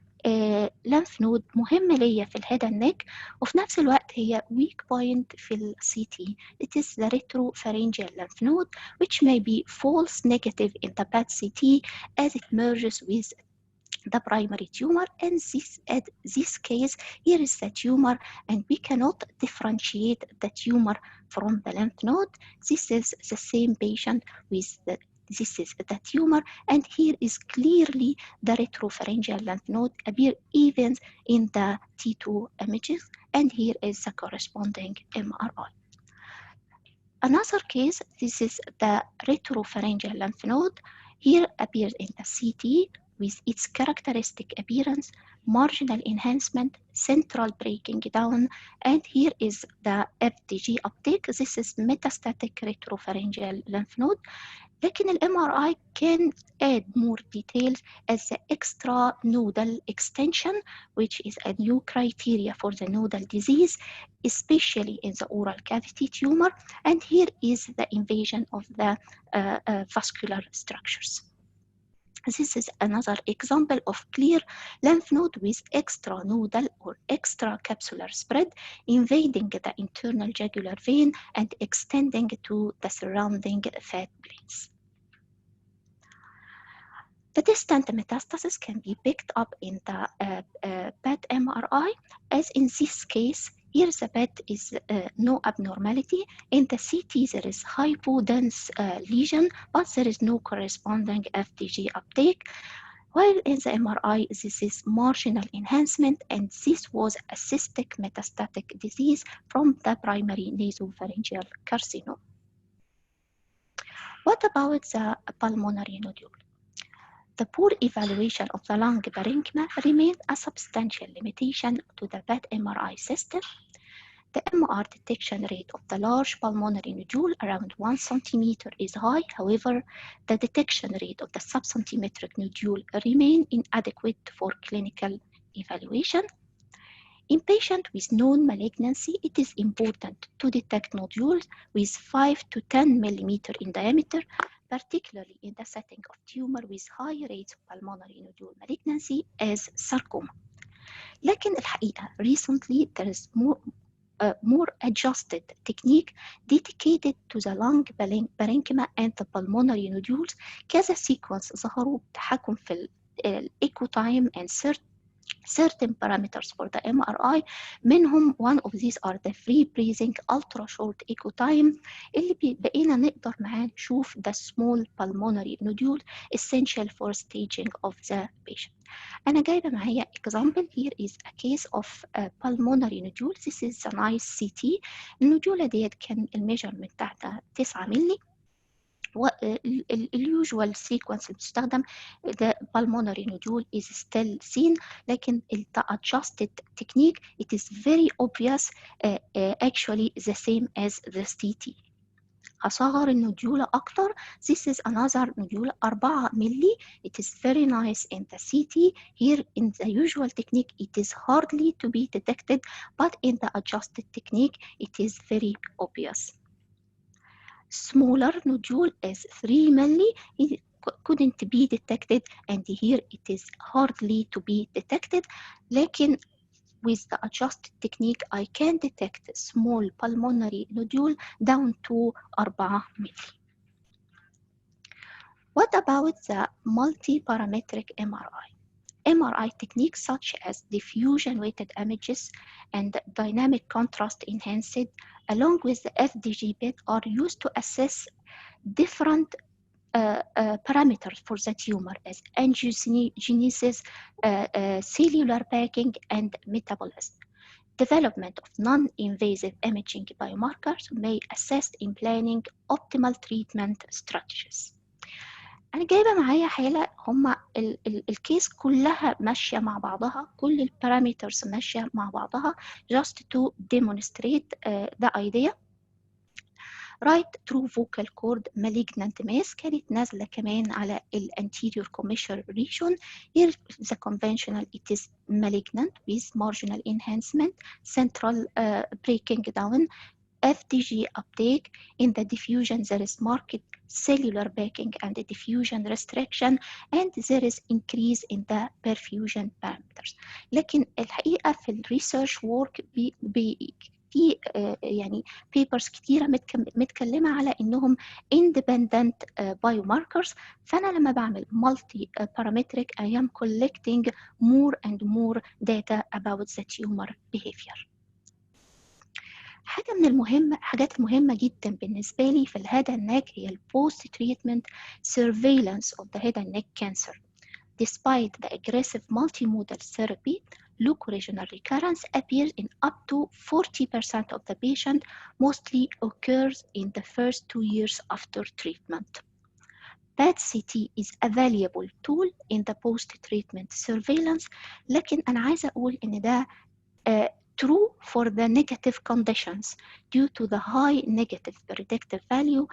lymph node مهم ليا في الهيد and neck وفي نفس الوقت هي weak point في ال CT. It is the retropharyngeal lymph node which may be false negative in the PET-CT as it merges with the primary tumor. In this case, here is the tumor and we cannot differentiate the tumor from the lymph node. This is the same patient with this is the tumor, and here is clearly the retropharyngeal lymph node appear even in the T2 images, and here is the corresponding MRI. Another case, this is the retropharyngeal lymph node. Here appears in the CT with its characteristic appearance, marginal enhancement, central breaking down, and here is the FDG uptake. This is metastatic retropharyngeal lymph node. لكن ال MRI can add more details as the extranodal extension, which is a new criteria for the nodal disease, especially in the oral cavity tumor, and here is the invasion of the vascular structures. This is another example of clear lymph node with extranodal or extracapsular spread invading the internal jugular vein and extending to the surrounding fat planes. The distant metastasis can be picked up in the PET MRI, as in this case, here the PET is no abnormality. In the CT, there is hypodense lesion, but there is no corresponding FDG uptake. While in the MRI, this is marginal enhancement, and this was a cystic metastatic disease from the primary nasopharyngeal carcinoma. What about the pulmonary nodule? The poor evaluation of the lung parenchyma remains a substantial limitation to the PET MRI system. The MR detection rate of the large pulmonary nodule around 1 centimeter is high. However, the detection rate of the subcentimetric nodule remains inadequate for clinical evaluation. In patients with known malignancy, it is important to detect nodules with 5 to 10 millimeter in diameter, particularly in the setting of tumor with high rates of pulmonary nodule malignancy as sarcoma. لكن الحقيقة, recently there is more adjusted technique dedicated to the lung parenchyma and the pulmonary nodules. كذا sequence ظهروا بتحكم في echo time and certain parameters for the MRI. منهم one of these are the free breathing ultra short echo time اللي بقينا نقدر معاه نشوف the small pulmonary nodule essential for staging of the patient. أنا جايبة معايا example. Here is a case of a pulmonary nodule. This is a nice CT. النودولة ديت كان الميجرمنت بتاعتها 9 مللي. اليوجوال سيكونس اللي بتستخدم the pulmonary nodule is still seen، لكن the adjusted technique it is very obvious actually the same as the CT. هصغر النوديول أكتر. This is another nodule 4 ملي. It is very nice in the CT. Here in the usual technique it is hardly to be detected, but in the adjusted technique it is very obvious. Smaller nodule is 3 milli. It couldn't be detected, and here it is hardly to be detected. لكن with the adjusted technique I can detect small pulmonary nodule down to 4 milli. What about the multi-parametric MRI? MRI techniques such as diffusion-weighted images and dynamic contrast enhanced along with the FDG PET are used to assess different parameters for the tumor as angiogenesis, cellular packing, and metabolism. Development of non-invasive imaging biomarkers may assist in planning optimal treatment strategies. أنا جايبة معايا حالة هما الكيس كلها ماشية مع بعضها، كل البارامترز ماشية مع بعضها just to demonstrate the idea. right true vocal cord malignant mass كانت نازلة كمان على anterior commissure region. Here the conventional it is malignant with marginal enhancement, central breaking down, FDG uptake. In the diffusion there is marked cellular backing and diffusion restriction, and there is increase in the perfusion parameters. لكن الحقيقة في الريسيرش work في يعني papers كتيرة متكلمة على إنهم independent biomarkers. فأنا لما بعمل multi parametric I am collecting more and more data about the tumor behavior. حاجات المهمة جدا بالنسبة لي في الهيد اند نيك هي post treatment surveillance of the head and neck cancer. Despite the aggressive multimodal therapy, locoregional recurrence appears in up to 40% of the patient, mostly occurs in the first 2 years after treatment. PET-CT is a valuable tool in the post-treatment surveillance، لكن أنا عايزة أقول إن ده true for the negative conditions due to the high negative predictive value.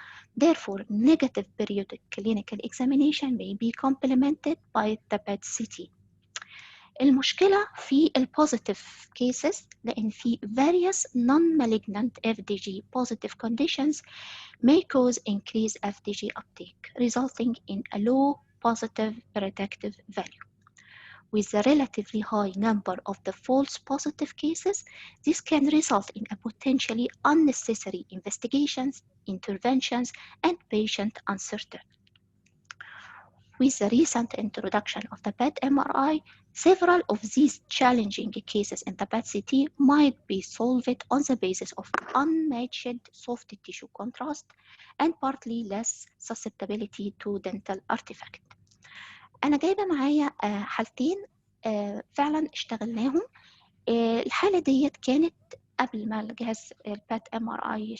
Therefore, negative periodic clinical examination may be complemented by the PET-CT. المشكلة في positive cases لأن في various non-malignant FDG positive conditions may cause increased FDG uptake, resulting in a low positive predictive value. With a relatively high number of the false positive cases, this can result in a potentially unnecessary investigations, interventions, and patient uncertainty. With the recent introduction of the PET MRI, several of these challenging cases in the PET-CT might be solved on the basis of unmatched soft tissue contrast and partly less susceptibility to dental artifact. أنا جايبة معايا حالتين فعلا اشتغلناهم. الحالة ديت كانت قبل ما الجهاز البات MRI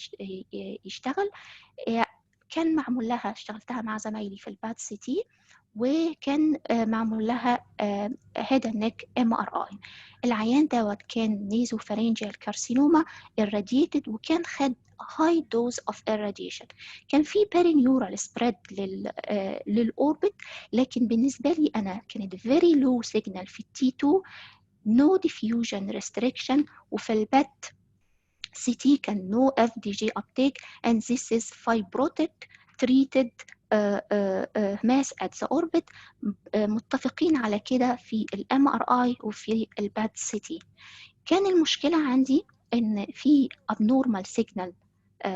يشتغل، كان معمول لها اشتغلتها مع زمايلي في البات CT، وكان معمول لها head and neck MRI. العيان دوت كان Nasopharyngeal Carcinoma irradiated، وكان خد high dose of irradiation. كان في perineural spread للأوربت، لكن بالنسبة لي أنا كانت very low signal في T2، no diffusion restriction، وفي البات CT كان no FDG uptake and this is fibrotic treated mass at the orbit. متفقين على كده في ال MRI وفي البات CT. كان المشكلة عندي إن في abnormal signal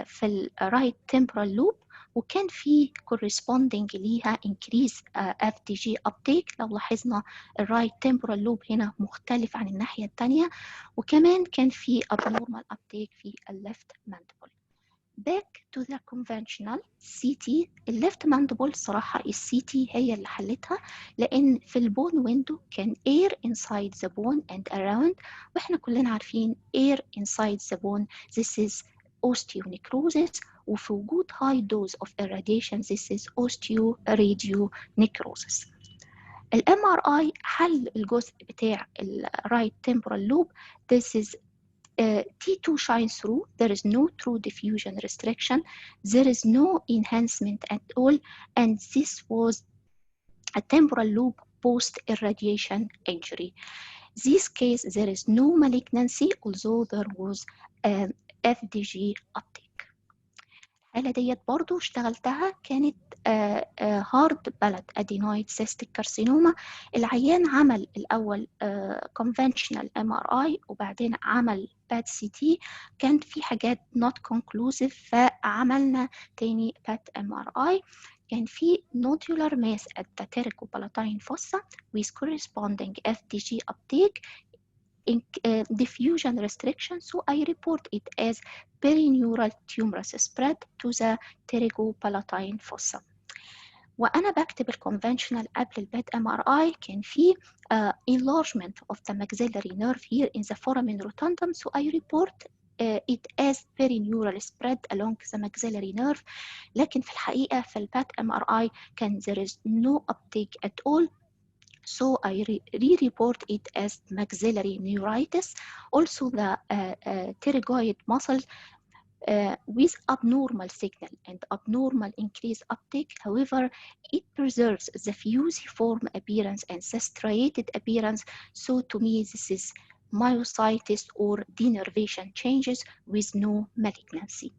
في ال right temporal lobe، وكان في corresponding ليها increase FDG uptake. لو لاحظنا ال right temporal lobe هنا مختلف عن الناحية التانية، وكمان كان في abnormal uptake في ال left mandible. Back to the conventional CT. ال left mandible صراحة ال CT هي اللي حلتها، لأن في البون ويندو كان air inside the bone and around، وإحنا كلنا عارفين air inside the bone this is osteonecrosis وفي وجود high dose of irradiation this is osteoradionecrosis. ال MRI حل الجزء بتاع ال right temporal lobe. This is T2 shines through. There is no true diffusion restriction. There is no enhancement at all. And this was a temporal lobe post-irradiation injury. This case, there is no malignancy, although there was FDG uptake. الحالة ديت برضو اشتغلتها، كانت هارد بلد ادينويد سيستيك كارسينوما. العيان عمل الأول conventional MRI وبعدين عمل PET CT، كان في حاجات not conclusive فعملنا تاني PET MRI. كان في nodular mass at the pterygopalatine fossa with corresponding FDG uptake, diffusion restriction, so I report it as perineural tumorous spread to the pterygopalatine fossa. وأنا بكتب الconventional قبل البيت MRI كان في enlargement of the maxillary nerve here in the foramen rotundum, so I report it as perineural spread along the maxillary nerve. لكن في الحقيقة في البيت MRI كان there is no uptake at all, so I re-report it as maxillary neuritis. Also the pterygoid muscle with abnormal signal and abnormal increased uptake. However, it preserves the fusiform appearance and the striated appearance. So to me, this is myositis or denervation changes with no malignancy.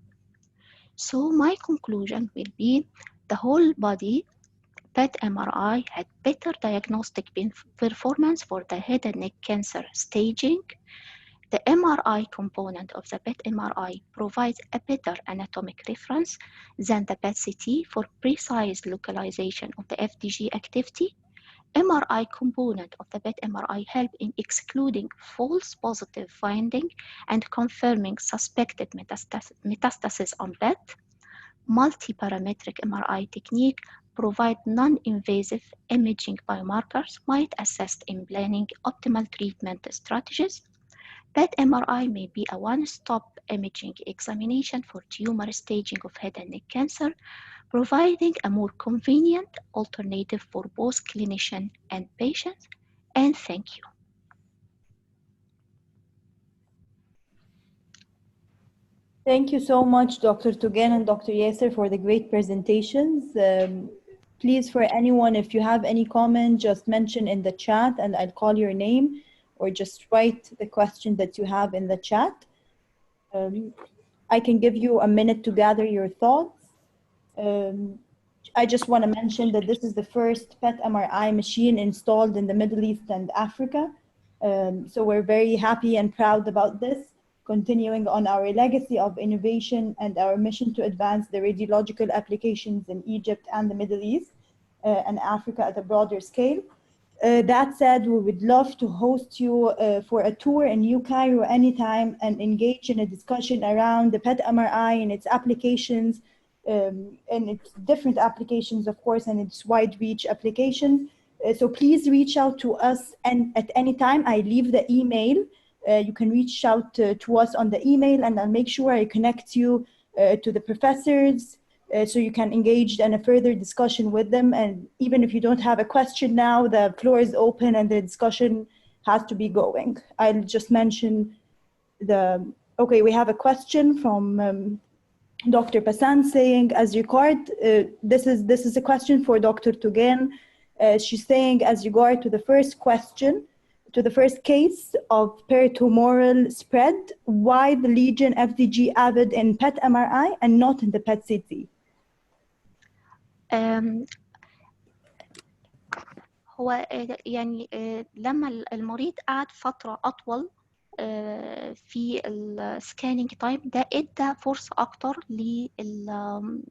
So my conclusion will be the whole body PET MRI had better diagnostic performance for the head and neck cancer staging. The MRI component of the PET MRI provides a better anatomic reference than the PET CT for precise localization of the FDG activity. MRI component of the PET MRI help in excluding false positive finding and confirming suspected metastasis on PET. Multi-parametric MRI technique provide non-invasive imaging biomarkers might assist in planning optimal treatment strategies. PET MRI may be a one-stop imaging examination for tumor staging of head and neck cancer, providing a more convenient alternative for both clinician and patients. And thank you. Thank you so much, Dr. Togan and Dr. Yasser, for the great presentations. Please, for anyone, if you have any comment, just mention in the chat and I'll call your name, or just write the question that you have in the chat. I can give you a minute to gather your thoughts. I just want to mention that this is the first PET MRI machine installed in the Middle East and Africa. So we're very happy and proud about this, continuing on our legacy of innovation and our mission to advance the radiological applications in Egypt and the Middle East and Africa at a broader scale. That said, we would love to host you for a tour in New Cairo anytime and engage in a discussion around the PET MRI and its applications, and its different applications, of course, and its wide reach applications. So please reach out to us and at any time. I leave the email. You can reach out to us on the email, and I'll make sure I connect you to the professors so you can engage in a further discussion with them. And even if you don't have a question now, the floor is open and the discussion has to be going. I'll just mention okay, we have a question from Dr. Passan saying, as regard, this is a question for Dr. Togan. She's saying, as regard to the first question, to the first case of peritomoral spread, why the Lesion FDG avid in PET MRI and not in the PET CT? هو يعني لما المريض قعد فترة أطول في السكانينج تايم ده ادى فرصة أكتر لل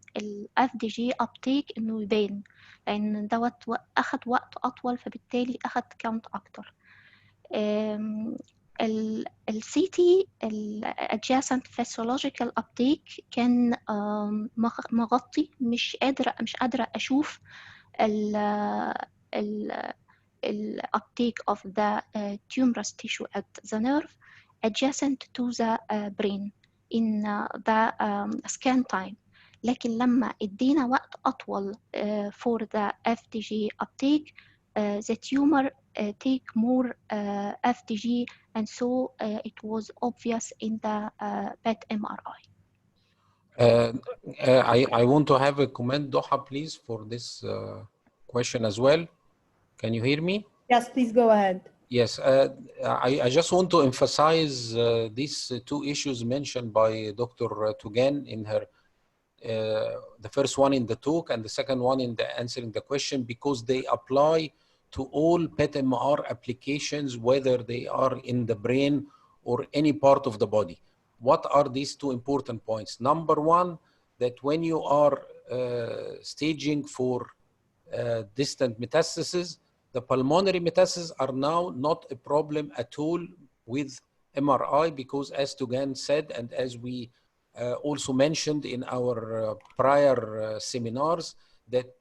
FDG uptake إنه يبان، لأن دوت أخد وقت أطول فبالتالي أخد كاونت أكتر. ال CT adjacent physiological uptake كان مغطي، مش قادرة أشوف ال uptake of the tumorous tissue at the nerve adjacent to the brain. in the scan time. لكن لما ادينا وقت أطول for the FDG uptake, the tumor take more FDG, and so it was obvious in the PET MRI. I want to have a comment, Taha, please, for this question as well. Can you hear me? Yes, please go ahead. Yes, I just want to emphasize these two issues mentioned by Dr. Togan in her, the first one in the talk and the second one in the answering the question, because they apply to all PET-MR applications, whether they are in the brain or any part of the body. What are these two important points? Number one, that when you are staging for distant metastasis, the pulmonary metastases are now not a problem at all with MRI, because as Togan said, and as we also mentioned in our prior seminars, that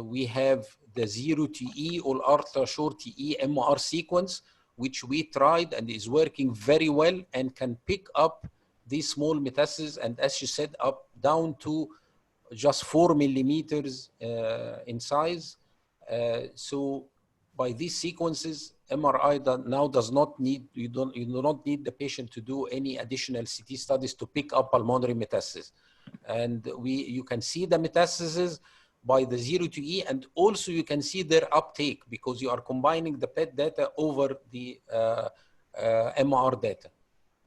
we have the 0 TE or ultra short TE MR sequence, which we tried and is working very well and can pick up these small metastases, and as she said, up down to just 4 millimeters in size. So by these sequences, MRI now does not need, you do not need the patient to do any additional CT studies to pick up pulmonary metastasis. And you can see the metastases by the 0 to E, and also you can see their uptake because you are combining the PET data over the MR data.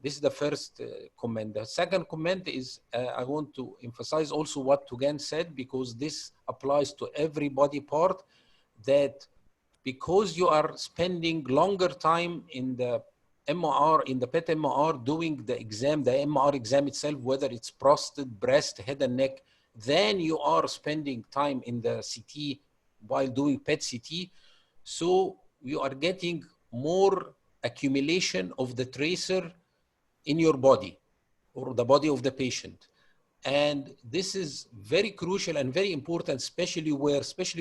This is the first comment. The second comment is I want to emphasize also what Togan said, because this applies to every body part, that because you are spending longer time in the MR, in the PET MR, doing the exam, the MR exam itself, whether it's prostate, breast, head and neck, then you are spending time in the CT while doing PET CT. So you are getting more accumulation of the tracer in your body or the body of the patient. And this is very crucial and very important, especially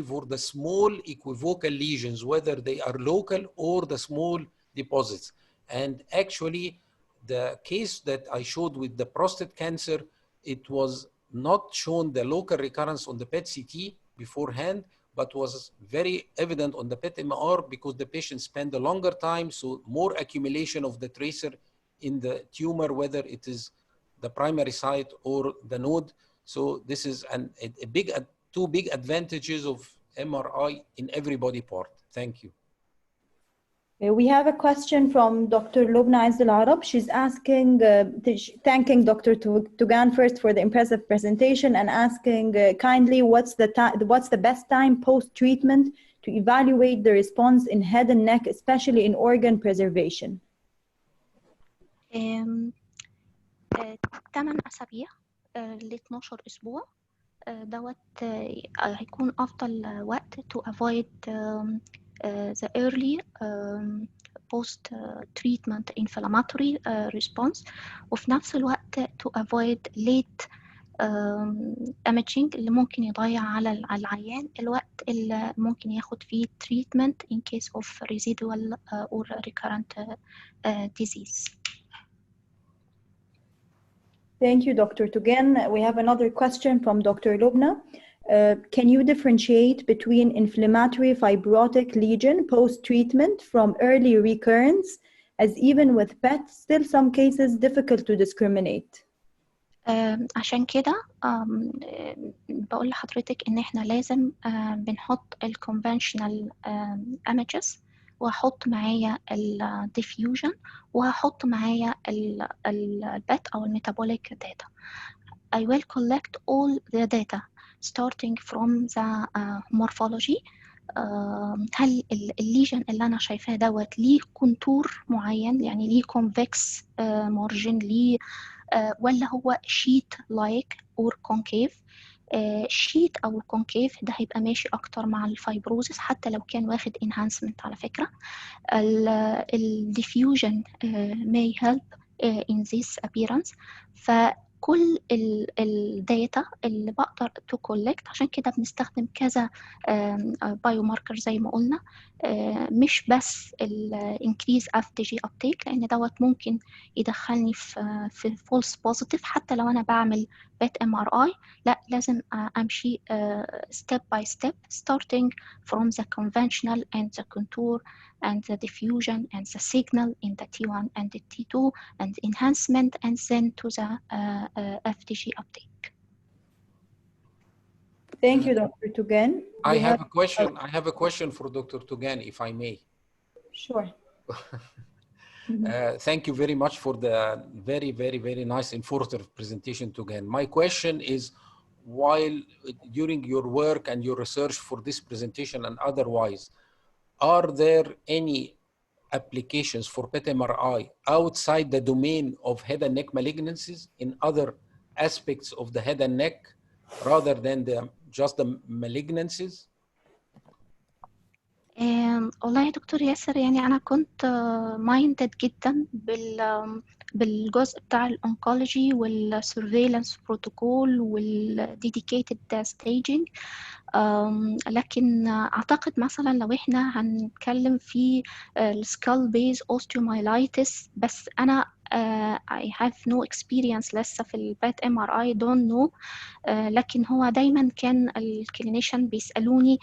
for the small equivocal lesions, whether they are local or the small deposits. And actually, the case that I showed with the prostate cancer, it was not shown the local recurrence on the PET CT beforehand, but was very evident on the PET MR because the patient spent a longer time, so more accumulation of the tracer in the tumor, whether it is the primary site or the node. So this is two big advantages of MRI in every body part. Thank you. We have a question from Dr. Lubna Izz-El-Arab. She's asking, thanking Dr. Togan first for the impressive presentation and asking kindly what's the best time post-treatment to evaluate the response in head and neck, especially in organ preservation. 8 أسابيع ل 12 أسبوع دوت هيكون أفضل وقت to avoid the early post-treatment inflammatory response, وفي نفس الوقت to avoid late imaging اللي ممكن يضيع على العيان الوقت اللي ممكن ياخد فيه treatment in case of residual or recurrent disease. Thank you, Dr. Togan. We have another question from Dr. Lubna. Can you differentiate between inflammatory fibrotic lesion post-treatment from early recurrence, as even with PET, still some cases difficult to discriminate? عشان كده بقول لحضرتك إن إحنا لازم بنحط الconventional images وهحط معايا diffusion وهحط معايا PET أو metabolic data. I will collect all the data starting from the morphology. هل الليجن اللي أنا شايفاه دوت ليه كونتور معين، يعني ليه convex margin، ليه ولا هو sheet like or concave. sheet أو concave ده هيبقى ماشي أكتر مع الفايبروزس حتى لو كان واخد enhancement على فكرة. diffusion may help in this appearance. كل الداتا اللي بقدر تو كولكت. عشان كده بنستخدم كذا بايو ماركر زي ما قلنا، مش بس الانكريز اف دي جي ابتيك، لان دوت ممكن يدخلني في فولس بوزيتيف حتى لو انا بعمل بات ام ار اي. لا، لازم امشي step by step starting from the conventional and the contour and the diffusion and the signal in the T1 and the T2 and enhancement and then to the FDG uptake. Thank you, Dr. Togan. I have a question for Dr. Togan, if I may. Sure. Thank you very much for the very, very, very nice informative presentation, Togan. My question is, while during your work and your research for this presentation and otherwise, are there any applications for PET MRI outside the domain of head and neck malignancies in other aspects of the head and neck rather than just the malignancies? والله يا دكتور ياسر، يعني أنا كنت مايندد جدا بالجزء بتاع الأونكولوجي والسيرفيلانس بروتوكول والديديكيتد ستيجنج، لكن أعتقد مثلا لو إحنا هنتكلم في السكال بيز osteomyelitis، بس أنا I have no experience لسه في البات MRI don't know. لكن هو دايما كان الكلينيشن بيسألوني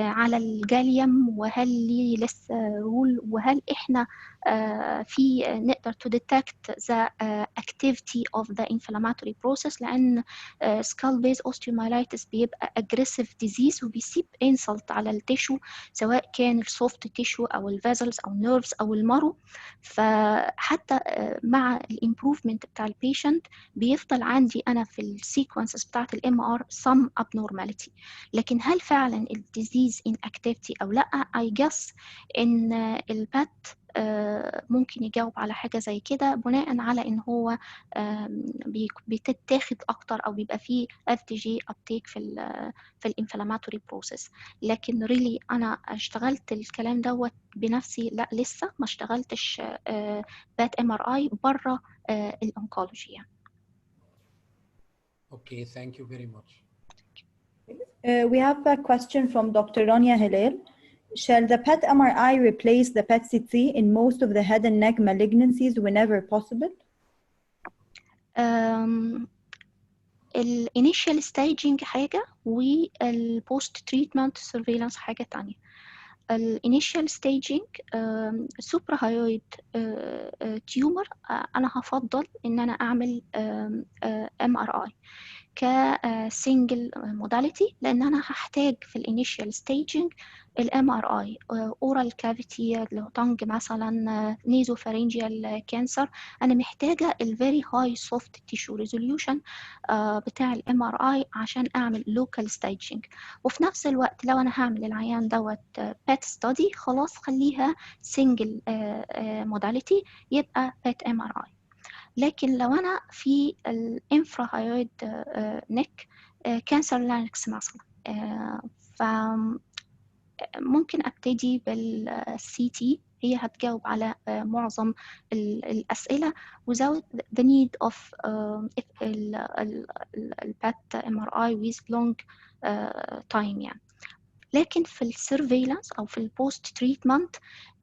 على الجاليوم، وهل ليه لسه رول، وهل احنا في نقدر to detect the activity of the inflammatory process، لأن skull base osteomyelitis بيبقى aggressive disease وبيسيب insult على التيشو، سواء كان السوفت تيشو أو الفازلز أو النيرفز أو المارو. فحتى مع الامبروفمنت بتاع البيشنت بيفضل عندي أنا في السيكونسز بتاعت الام ار some abnormality. لكن هل فعلا الديزيز inactivity أو لأ؟ I guess إن البات ممكن يجاوب على حاجة زي كده بناء على إن هو بتتاخد أكتر أو بيبقى فيه FDG uptake في الانفلاماتوري بروسيس. لكن really أنا اشتغلت الكلام دوت بنفسي، لا لسه ما اشتغلتش بات MRI بره الأونكولوجي يعني. Okay, thank you very much. We have a question from Dr. Rania Hilal. Shall the PET MRI replace the PET CT in most of the head and neck malignancies whenever possible? الانيشال staging حاجة والبوست تريتمنت سيرفيلانس حاجة تانية. الانيشال staging سوبراهايويد تيومر، أنا هفضل إن أنا أعمل MRI كسنجل موداليتي، لأن أنا هحتاج في الانيشال staging الMRI اورال كافيتي، لو طنج مثلا نيزوفارينجيال كانسر، انا محتاجه الفيري هاي سوفت تيشو ريزوليوشن بتاع الMRI عشان اعمل لوكال ستيجنج. وفي نفس الوقت لو انا هعمل العيان دوت بات ستادي، خلاص خليها سنجل موداليتي يبقى بات MRI. لكن لو انا في الانفراهايويد نيك كانسر لارنكس مثلا، ف ممكن ابتدي بالسي تي، هي هتجاوب على معظم الأسئلة without the need of PET MRI with long time يعني. لكن في السيرفيلانس أو في البوست تريتمنت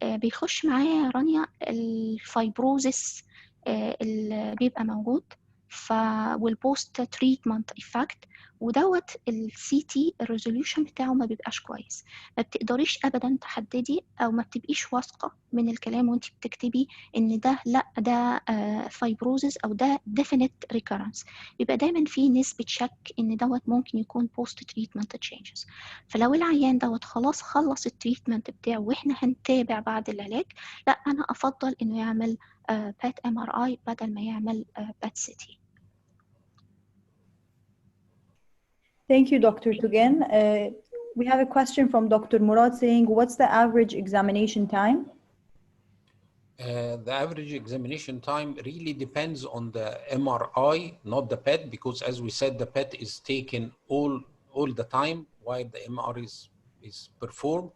بيخش معايا يا رانيا الفايبروزيس اللي بيبقى موجود والبوست تريتمنت إفكت، ودوت السي تي الريزوليوشن بتاعه ما بيبقاش كويس. ما بتقدريش ابدا تحددي او ما بتبقيش واثقه من الكلام وانت بتكتبي ان ده لا ده فايبروزس او ده ديفينيت ريكورنس. بيبقى دايما في نسبه شك ان دوت ممكن يكون بوست تريتمنت تشينجز. فلو العيان دوت خلاص خلص التريتمنت بتاعه واحنا هنتابع بعد العلاج، لا انا افضل انه يعمل بات MRI بدل ما يعمل بات سي تي. Thank you, Dr. Togan. We have a question from Dr. Murad saying, what's the average examination time? The average examination time really depends on the MRI, not the PET, because as we said, the PET is taken all the time while the MRI is performed.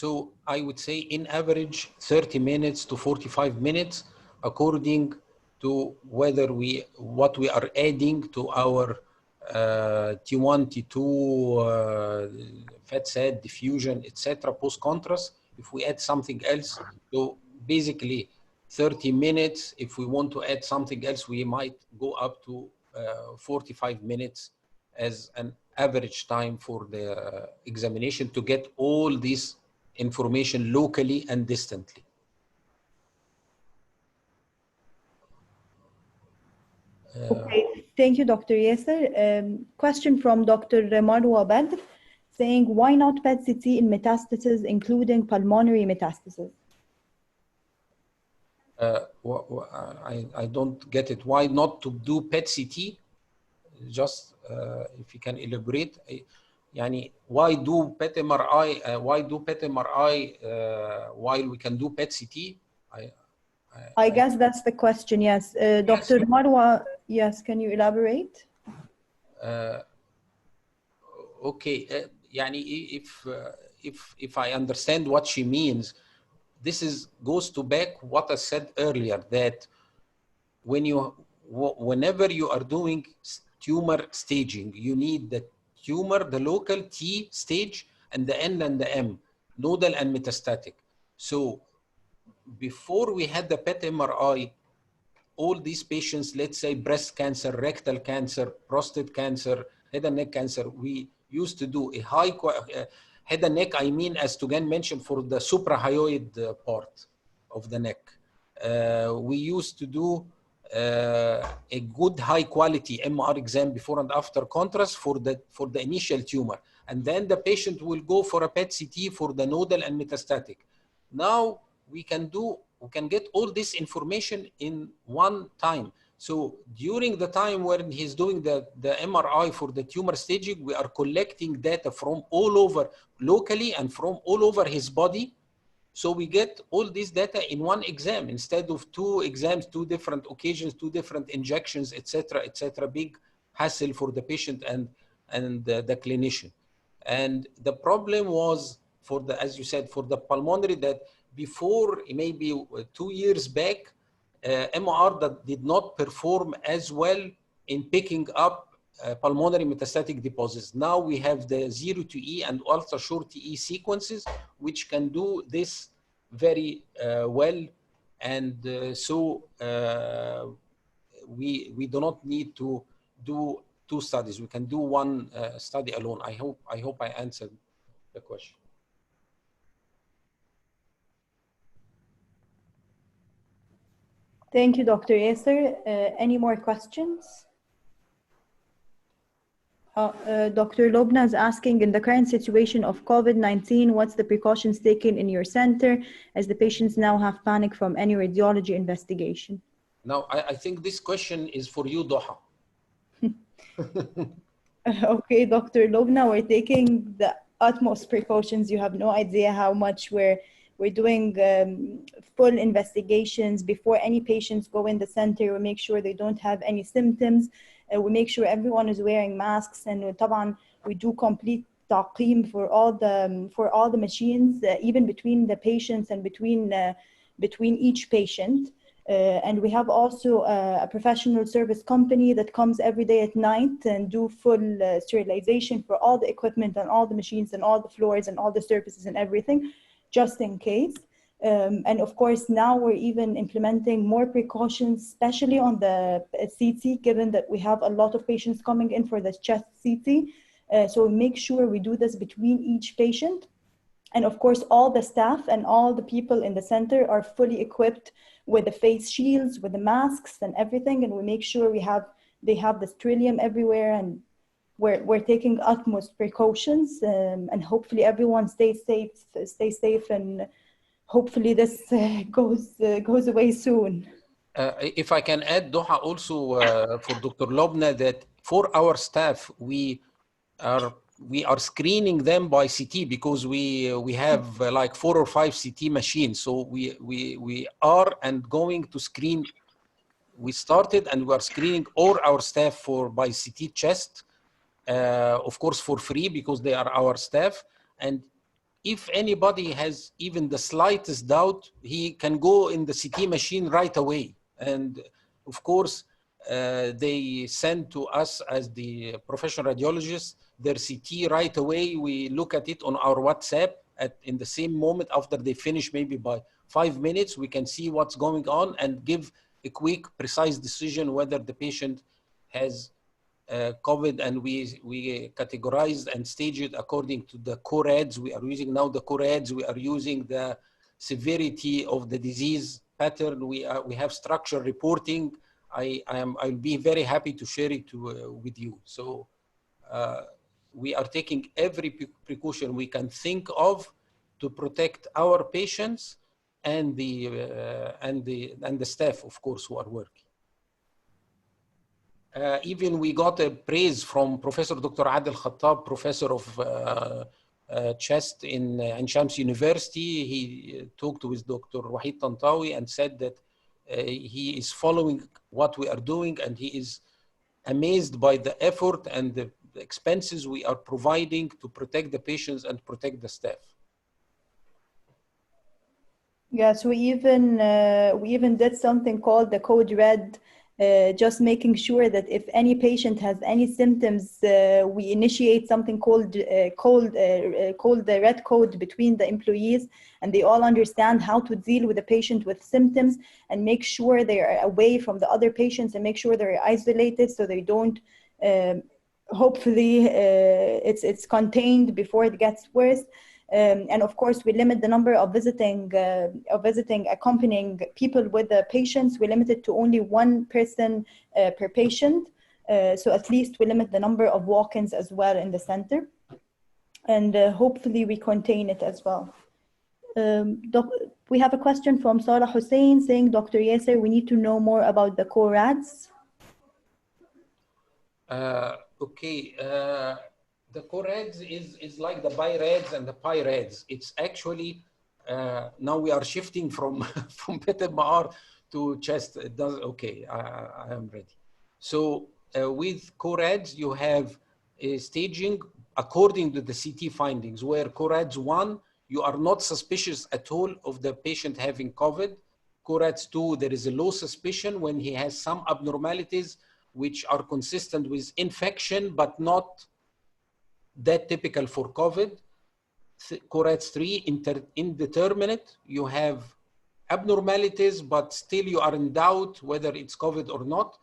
So I would say in average 30 minutes to 45 minutes according to whether what we are adding to our T1, T2, fat set, diffusion, etc. post-contrast. If we add something else, so basically 30 minutes. If we want to add something else, we might go up to 45 minutes as an average time for the examination to get all this information locally and distantly. Okay, thank you, Dr. Yasser. Question from Dr. Marwa Badr saying, why not PET-CT in metastases, including pulmonary metastases? I don't get it. Why not to do PET-CT? Just if you can elaborate. Yani, why do PET-MRI? Why do PET-MRI while we can do PET-CT? I guess that's the question, yes. Dr. Marwa, yes, can you elaborate? Okay, يعني if I understand what she means, this goes to back what I said earlier, that whenever you are doing tumor staging, you need the tumor, the local T stage, and the N and the M, nodal and metastatic. So before we had the PET MRI, all these patients, let's say breast cancer, rectal cancer, prostate cancer, head and neck cancer, we used to do a head and neck, I mean, as Togan mentioned, for the suprahyoid part of the neck. We used to do a good high quality MR exam before and after contrast for the initial tumor. And then the patient will go for a PET-CT for the nodal and metastatic. Now we can get all this information in one time. So during the time when he's doing the MRI for the tumor staging, we are collecting data from all over locally and from all over his body. So we get all this data in one exam instead of two exams, two different occasions, two different injections, etc., etc. Big hassle for the patient and the clinician. And the problem was for the, as you said, for the pulmonary, that before maybe 2 years back, MR that did not perform as well in picking up pulmonary metastatic deposits. Now we have the 0 to E and ultra short E sequences, which can do this very well. And so we do not need to do two studies. We can do one study alone. I hope I answered the question. Thank you, Dr. Yasser. Any more questions? Dr. Lobna is asking, in the current situation of COVID-19, what's the precautions taken in your center as the patients now have panic from any radiology investigation? Now, I think this question is for you, Taha. Okay, Dr. Lobna, we're taking the utmost precautions. You have no idea how much we're doing full investigations before any patients go in the center. We make sure they don't have any symptoms. We make sure everyone is wearing masks, and we do complete taqim for all the machines, even between the patients and between each patient. And we have also a professional service company that comes every day at night and do full sterilization for all the equipment and all the machines and all the floors and all the surfaces and everything, just in case. And of course, now we're even implementing more precautions, especially on the CT, given that we have a lot of patients coming in for the chest CT. So we make sure we do this between each patient. And of course, all the staff and all the people in the center are fully equipped with the face shields, with the masks and everything. And we make sure they have the sterilium everywhere, and we're taking utmost precautions. And hopefully everyone stays safe, and hopefully this goes away soon. If I can add, Doha, also for Dr. Lobna, that for our staff, we are screening them by CT, because we have like 4 or 5 CT machines. So we are and going to screen. We started and we are screening all our staff by CT chest, of course for free, because they are our staff. And if anybody has even the slightest doubt, he can go in the CT machine right away. And Of course, they send to us as the professional radiologists their CT right away. We look at it on our WhatsApp in the same moment after they finish, maybe by 5 minutes, we can see what's going on and give a quick, precise decision whether the patient has COVID, and we categorized and staged it according to the CORADs. We are using now the CORADs. We are using the severity of the disease pattern. We have structure reporting. I'll be very happy to share it with you. So we are taking every precaution we can think of to protect our patients and the staff, of course, who are working. Even we got a praise from Professor Dr. Adel Khattab, professor of chest in Ain Shams University. He talked with Dr. Wahid Tantawi and said that he is following what we are doing, and he is amazed by the effort and the expenses we are providing to protect the patients and protect the staff. Yes, we even did something called the Code Red, just making sure that if any patient has any symptoms, we initiate something called the red code between the employees, and they all understand how to deal with a patient with symptoms and make sure they are away from the other patients and make sure they're isolated so they don't, hopefully it's contained before it gets worse. And of course, we limit the number of visiting, accompanying people with the patients. We limit it to only one person per patient. So at least we limit the number of walk-ins as well in the center. And hopefully we contain it as well. We have a question from Sarah Hussein saying, Dr. Yasser, we need to know more about the CORADs. Okay. The CORADs is like the BIRADs and the PIRADs. It's actually, now we are shifting from PET-MR to chest. It does, okay, I am ready. So with CORADs, you have a staging according to the CT findings, where CORADs 1, you are not suspicious at all of the patient having COVID. CORADs 2, there is a low suspicion when he has some abnormalities which are consistent with infection, but not that typical for COVID. CORADs 3, indeterminate. You have abnormalities, but still you are in doubt whether it's COVID or not.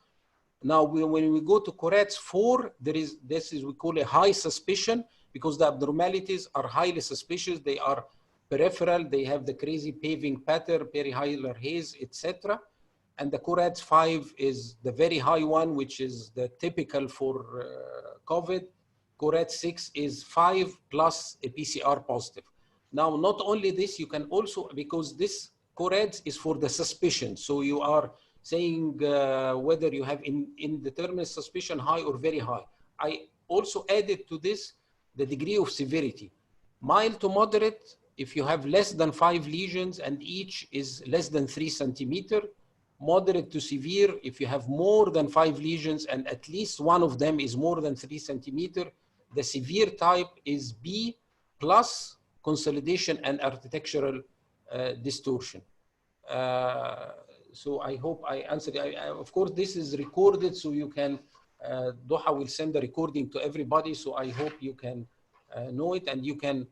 Now, when we go to CORADs 4, this is we call a high suspicion, because the abnormalities are highly suspicious. They are peripheral. They have the crazy paving pattern, perihilar haze, etc. And the CORADs 5 is the very high one, which is the typical for COVID. CORADs 6 is 5 plus a PCR positive. Now, not only this, you can also, because this CORADs is for the suspicion. So you are saying whether you have indeterminate suspicion, high or very high. I also added to this the degree of severity. Mild to moderate, if you have less than 5 lesions and each is less than 3 centimeters. Moderate to severe, if you have more than 5 lesions and at least one of them is more than 3 centimeters. The severe type is B plus consolidation and architectural distortion. So I hope I answered. Of course, this is recorded, so you can, Doha will send the recording to everybody, so I hope you can know it, and you can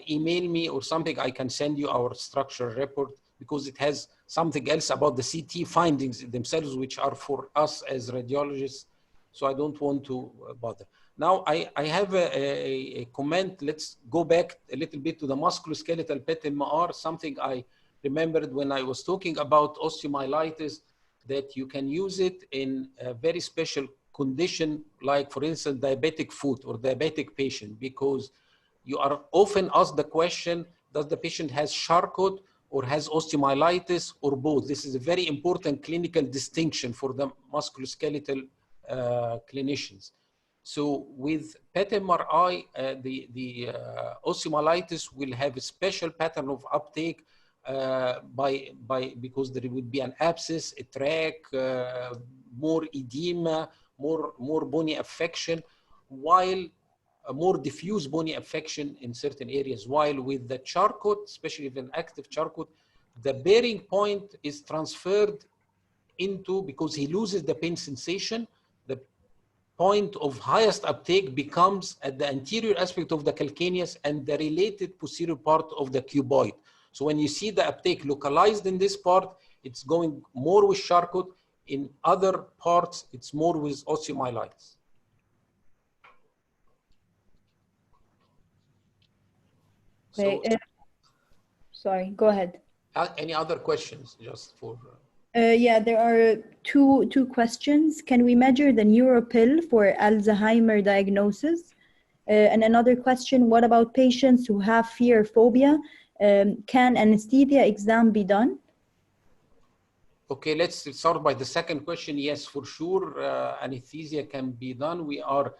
email me or something. I can send you our structural report, because it has something else about the CT findings themselves, which are for us as radiologists. So I don't want to bother. Now I have a comment. Let's go back a little bit to the musculoskeletal PET-MR, something I remembered when I was talking about osteomyelitis, that you can use it in a very special condition, like for instance, diabetic foot or diabetic patient, because you are often asked the question, does the patient has Charcot or has osteomyelitis or both? This is a very important clinical distinction for the musculoskeletal clinicians. So with PET-MRI, the osteomyelitis will have a special pattern of uptake because there would be an abscess, a track, more edema, more bony affection, while a more diffuse bony affection in certain areas. While with the Charcot, especially with an active Charcot, the bearing point is transferred into, because he loses the pain sensation, the point of highest uptake becomes at the anterior aspect of the calcaneus and the related posterior part of the cuboid. So when you see the uptake localized in this part, it's going more with Charcot. In other parts, it's more with osteomyelitis. Okay. So, sorry, go ahead. Any other questions just for... Yeah, there are two questions. Can we measure the neuropil for Alzheimer diagnosis? And another question, what about patients who have fear phobia? Can anesthesia exam be done? Okay, let's start by the second question. Yes, for sure, anesthesia can be done. We are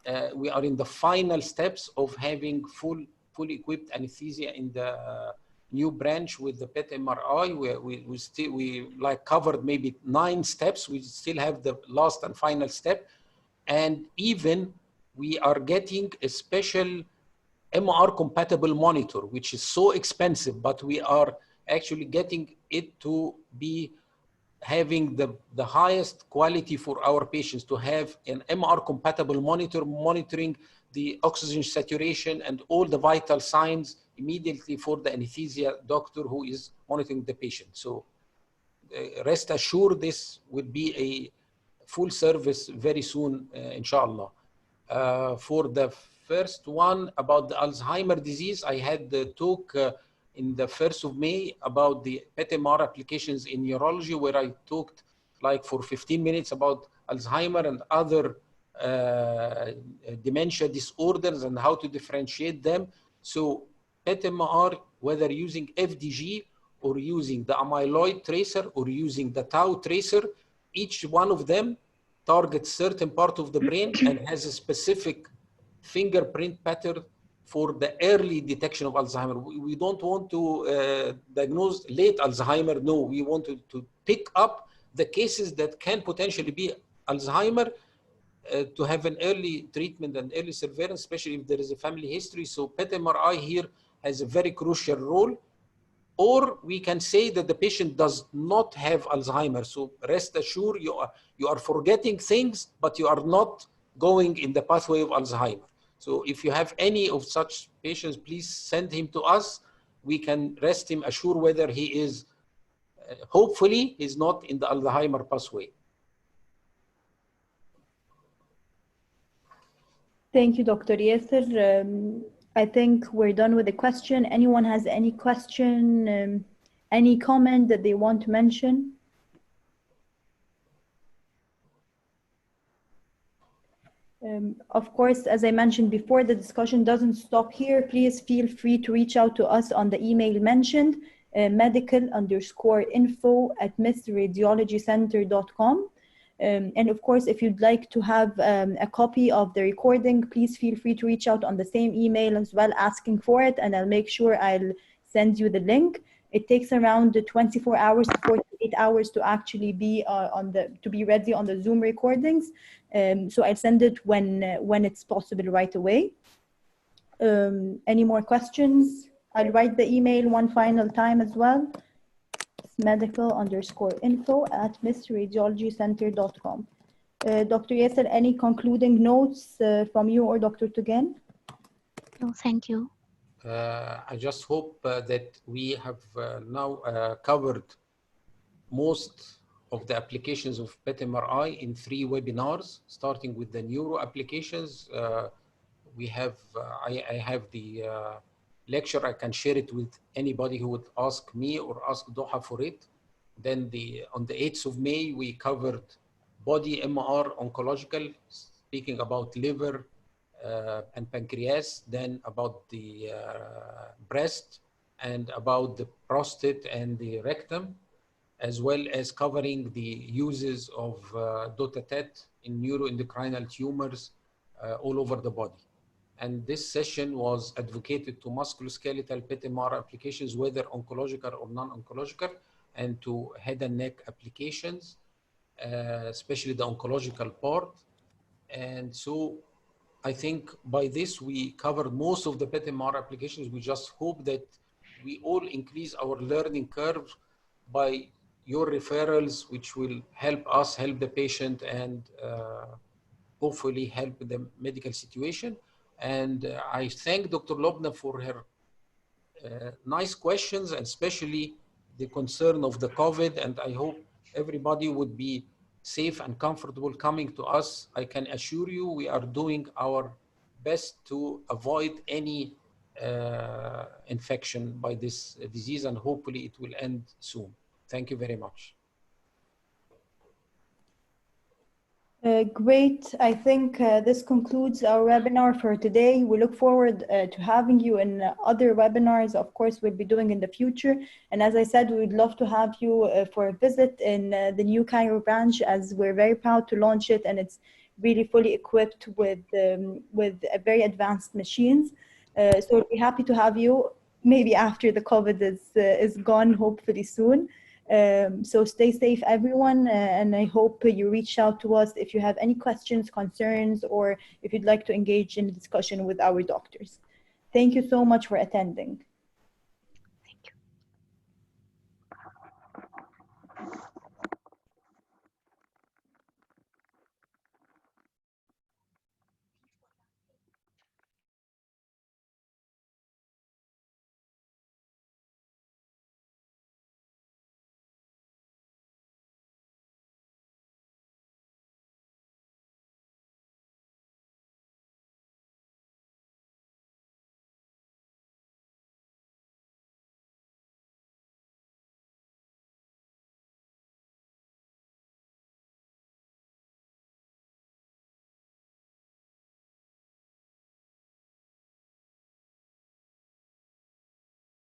in the final steps of having fully equipped anesthesia in the new branch with the PET MRI. We like covered maybe 9 steps. We still have the last and final step, and even we are getting a special MR compatible monitor, which is so expensive, but we are actually getting it to be having the highest quality for our patients, to have an MR compatible monitor monitoring the oxygen saturation and all the vital signs immediately for the anesthesia doctor who is monitoring the patient. So rest assured, this would be a full service very soon, inshallah. For the first one about the Alzheimer disease, I had the talk in the 1st of May about the PET-MR applications in neurology, where I talked like for 15 minutes about Alzheimer and other dementia disorders and how to differentiate them. So PET-MR, whether using FDG or using the amyloid tracer or using the tau tracer, each one of them targets certain part of the brain and has a specific fingerprint pattern for the early detection of Alzheimer. We don't want to diagnose late Alzheimer. No, we want to pick up the cases that can potentially be Alzheimer, to have an early treatment and early surveillance, especially if there is a family history. So PET-MRI here has a very crucial role. Or we can say that the patient does not have Alzheimer. So rest assured, you are forgetting things, but you are not going in the pathway of Alzheimer. So if you have any of such patients, please send him to us. We can rest him assured whether he is, hopefully, he's not in the Alzheimer pathway. Thank you, Dr. Yasser. I think we're done with the question. Anyone has any question, any comment that they want to mention? Of course, as I mentioned before, the discussion doesn't stop here. Please feel free to reach out to us on the email mentioned, medical_info@misradiologycenter.com. And of course, if you'd like to have a copy of the recording, please feel free to reach out on the same email as well, asking for it, and I'll make sure I'll send you the link. It takes around 24 hours to 48 hours to actually be to be ready on the Zoom recordings. So I'll send it when it's possible right away. Any more questions? I'll write the email one final time as well. medical_info@misradiologycenter.com. Dr. Yasser, any concluding notes from you or Dr. Togan? No, thank you. I just hope that we have now covered most of the applications of PET-MRI in 3 webinars, starting with the neuro applications. I have the lecture. I can share it with anybody who would ask me or ask Doha for it. Then on the 8th of May, we covered body MR oncological, speaking about liver and pancreas, then about the breast and about the prostate and the rectum, as well as covering the uses of dotatate in neuroendocrinal tumors all over the body. And this session was advocated to musculoskeletal PET-MR applications, whether oncological or non-oncological, and to head and neck applications, especially the oncological part. And so I think by this, we covered most of the PET-MR applications. We just hope that we all increase our learning curve by your referrals, which will help us help the patient and hopefully help the medical situation. And I thank Dr. Lobna for her nice questions, and especially the concern of the COVID. And I hope everybody would be safe and comfortable coming to us. I can assure you we are doing our best to avoid any infection by this disease, and hopefully it will end soon. Thank you very much. Great. I think this concludes our webinar for today. We look forward to having you in other webinars, of course, we'll be doing in the future. And as I said, we would love to have you for a visit in the new Cairo branch, as we're very proud to launch it, and it's really fully equipped with very advanced machines. So we'll be happy to have you, maybe after the COVID is gone, hopefully soon. So stay safe, everyone, and I hope you reach out to us if you have any questions, concerns, or if you'd like to engage in a discussion with our doctors. Thank you so much for attending.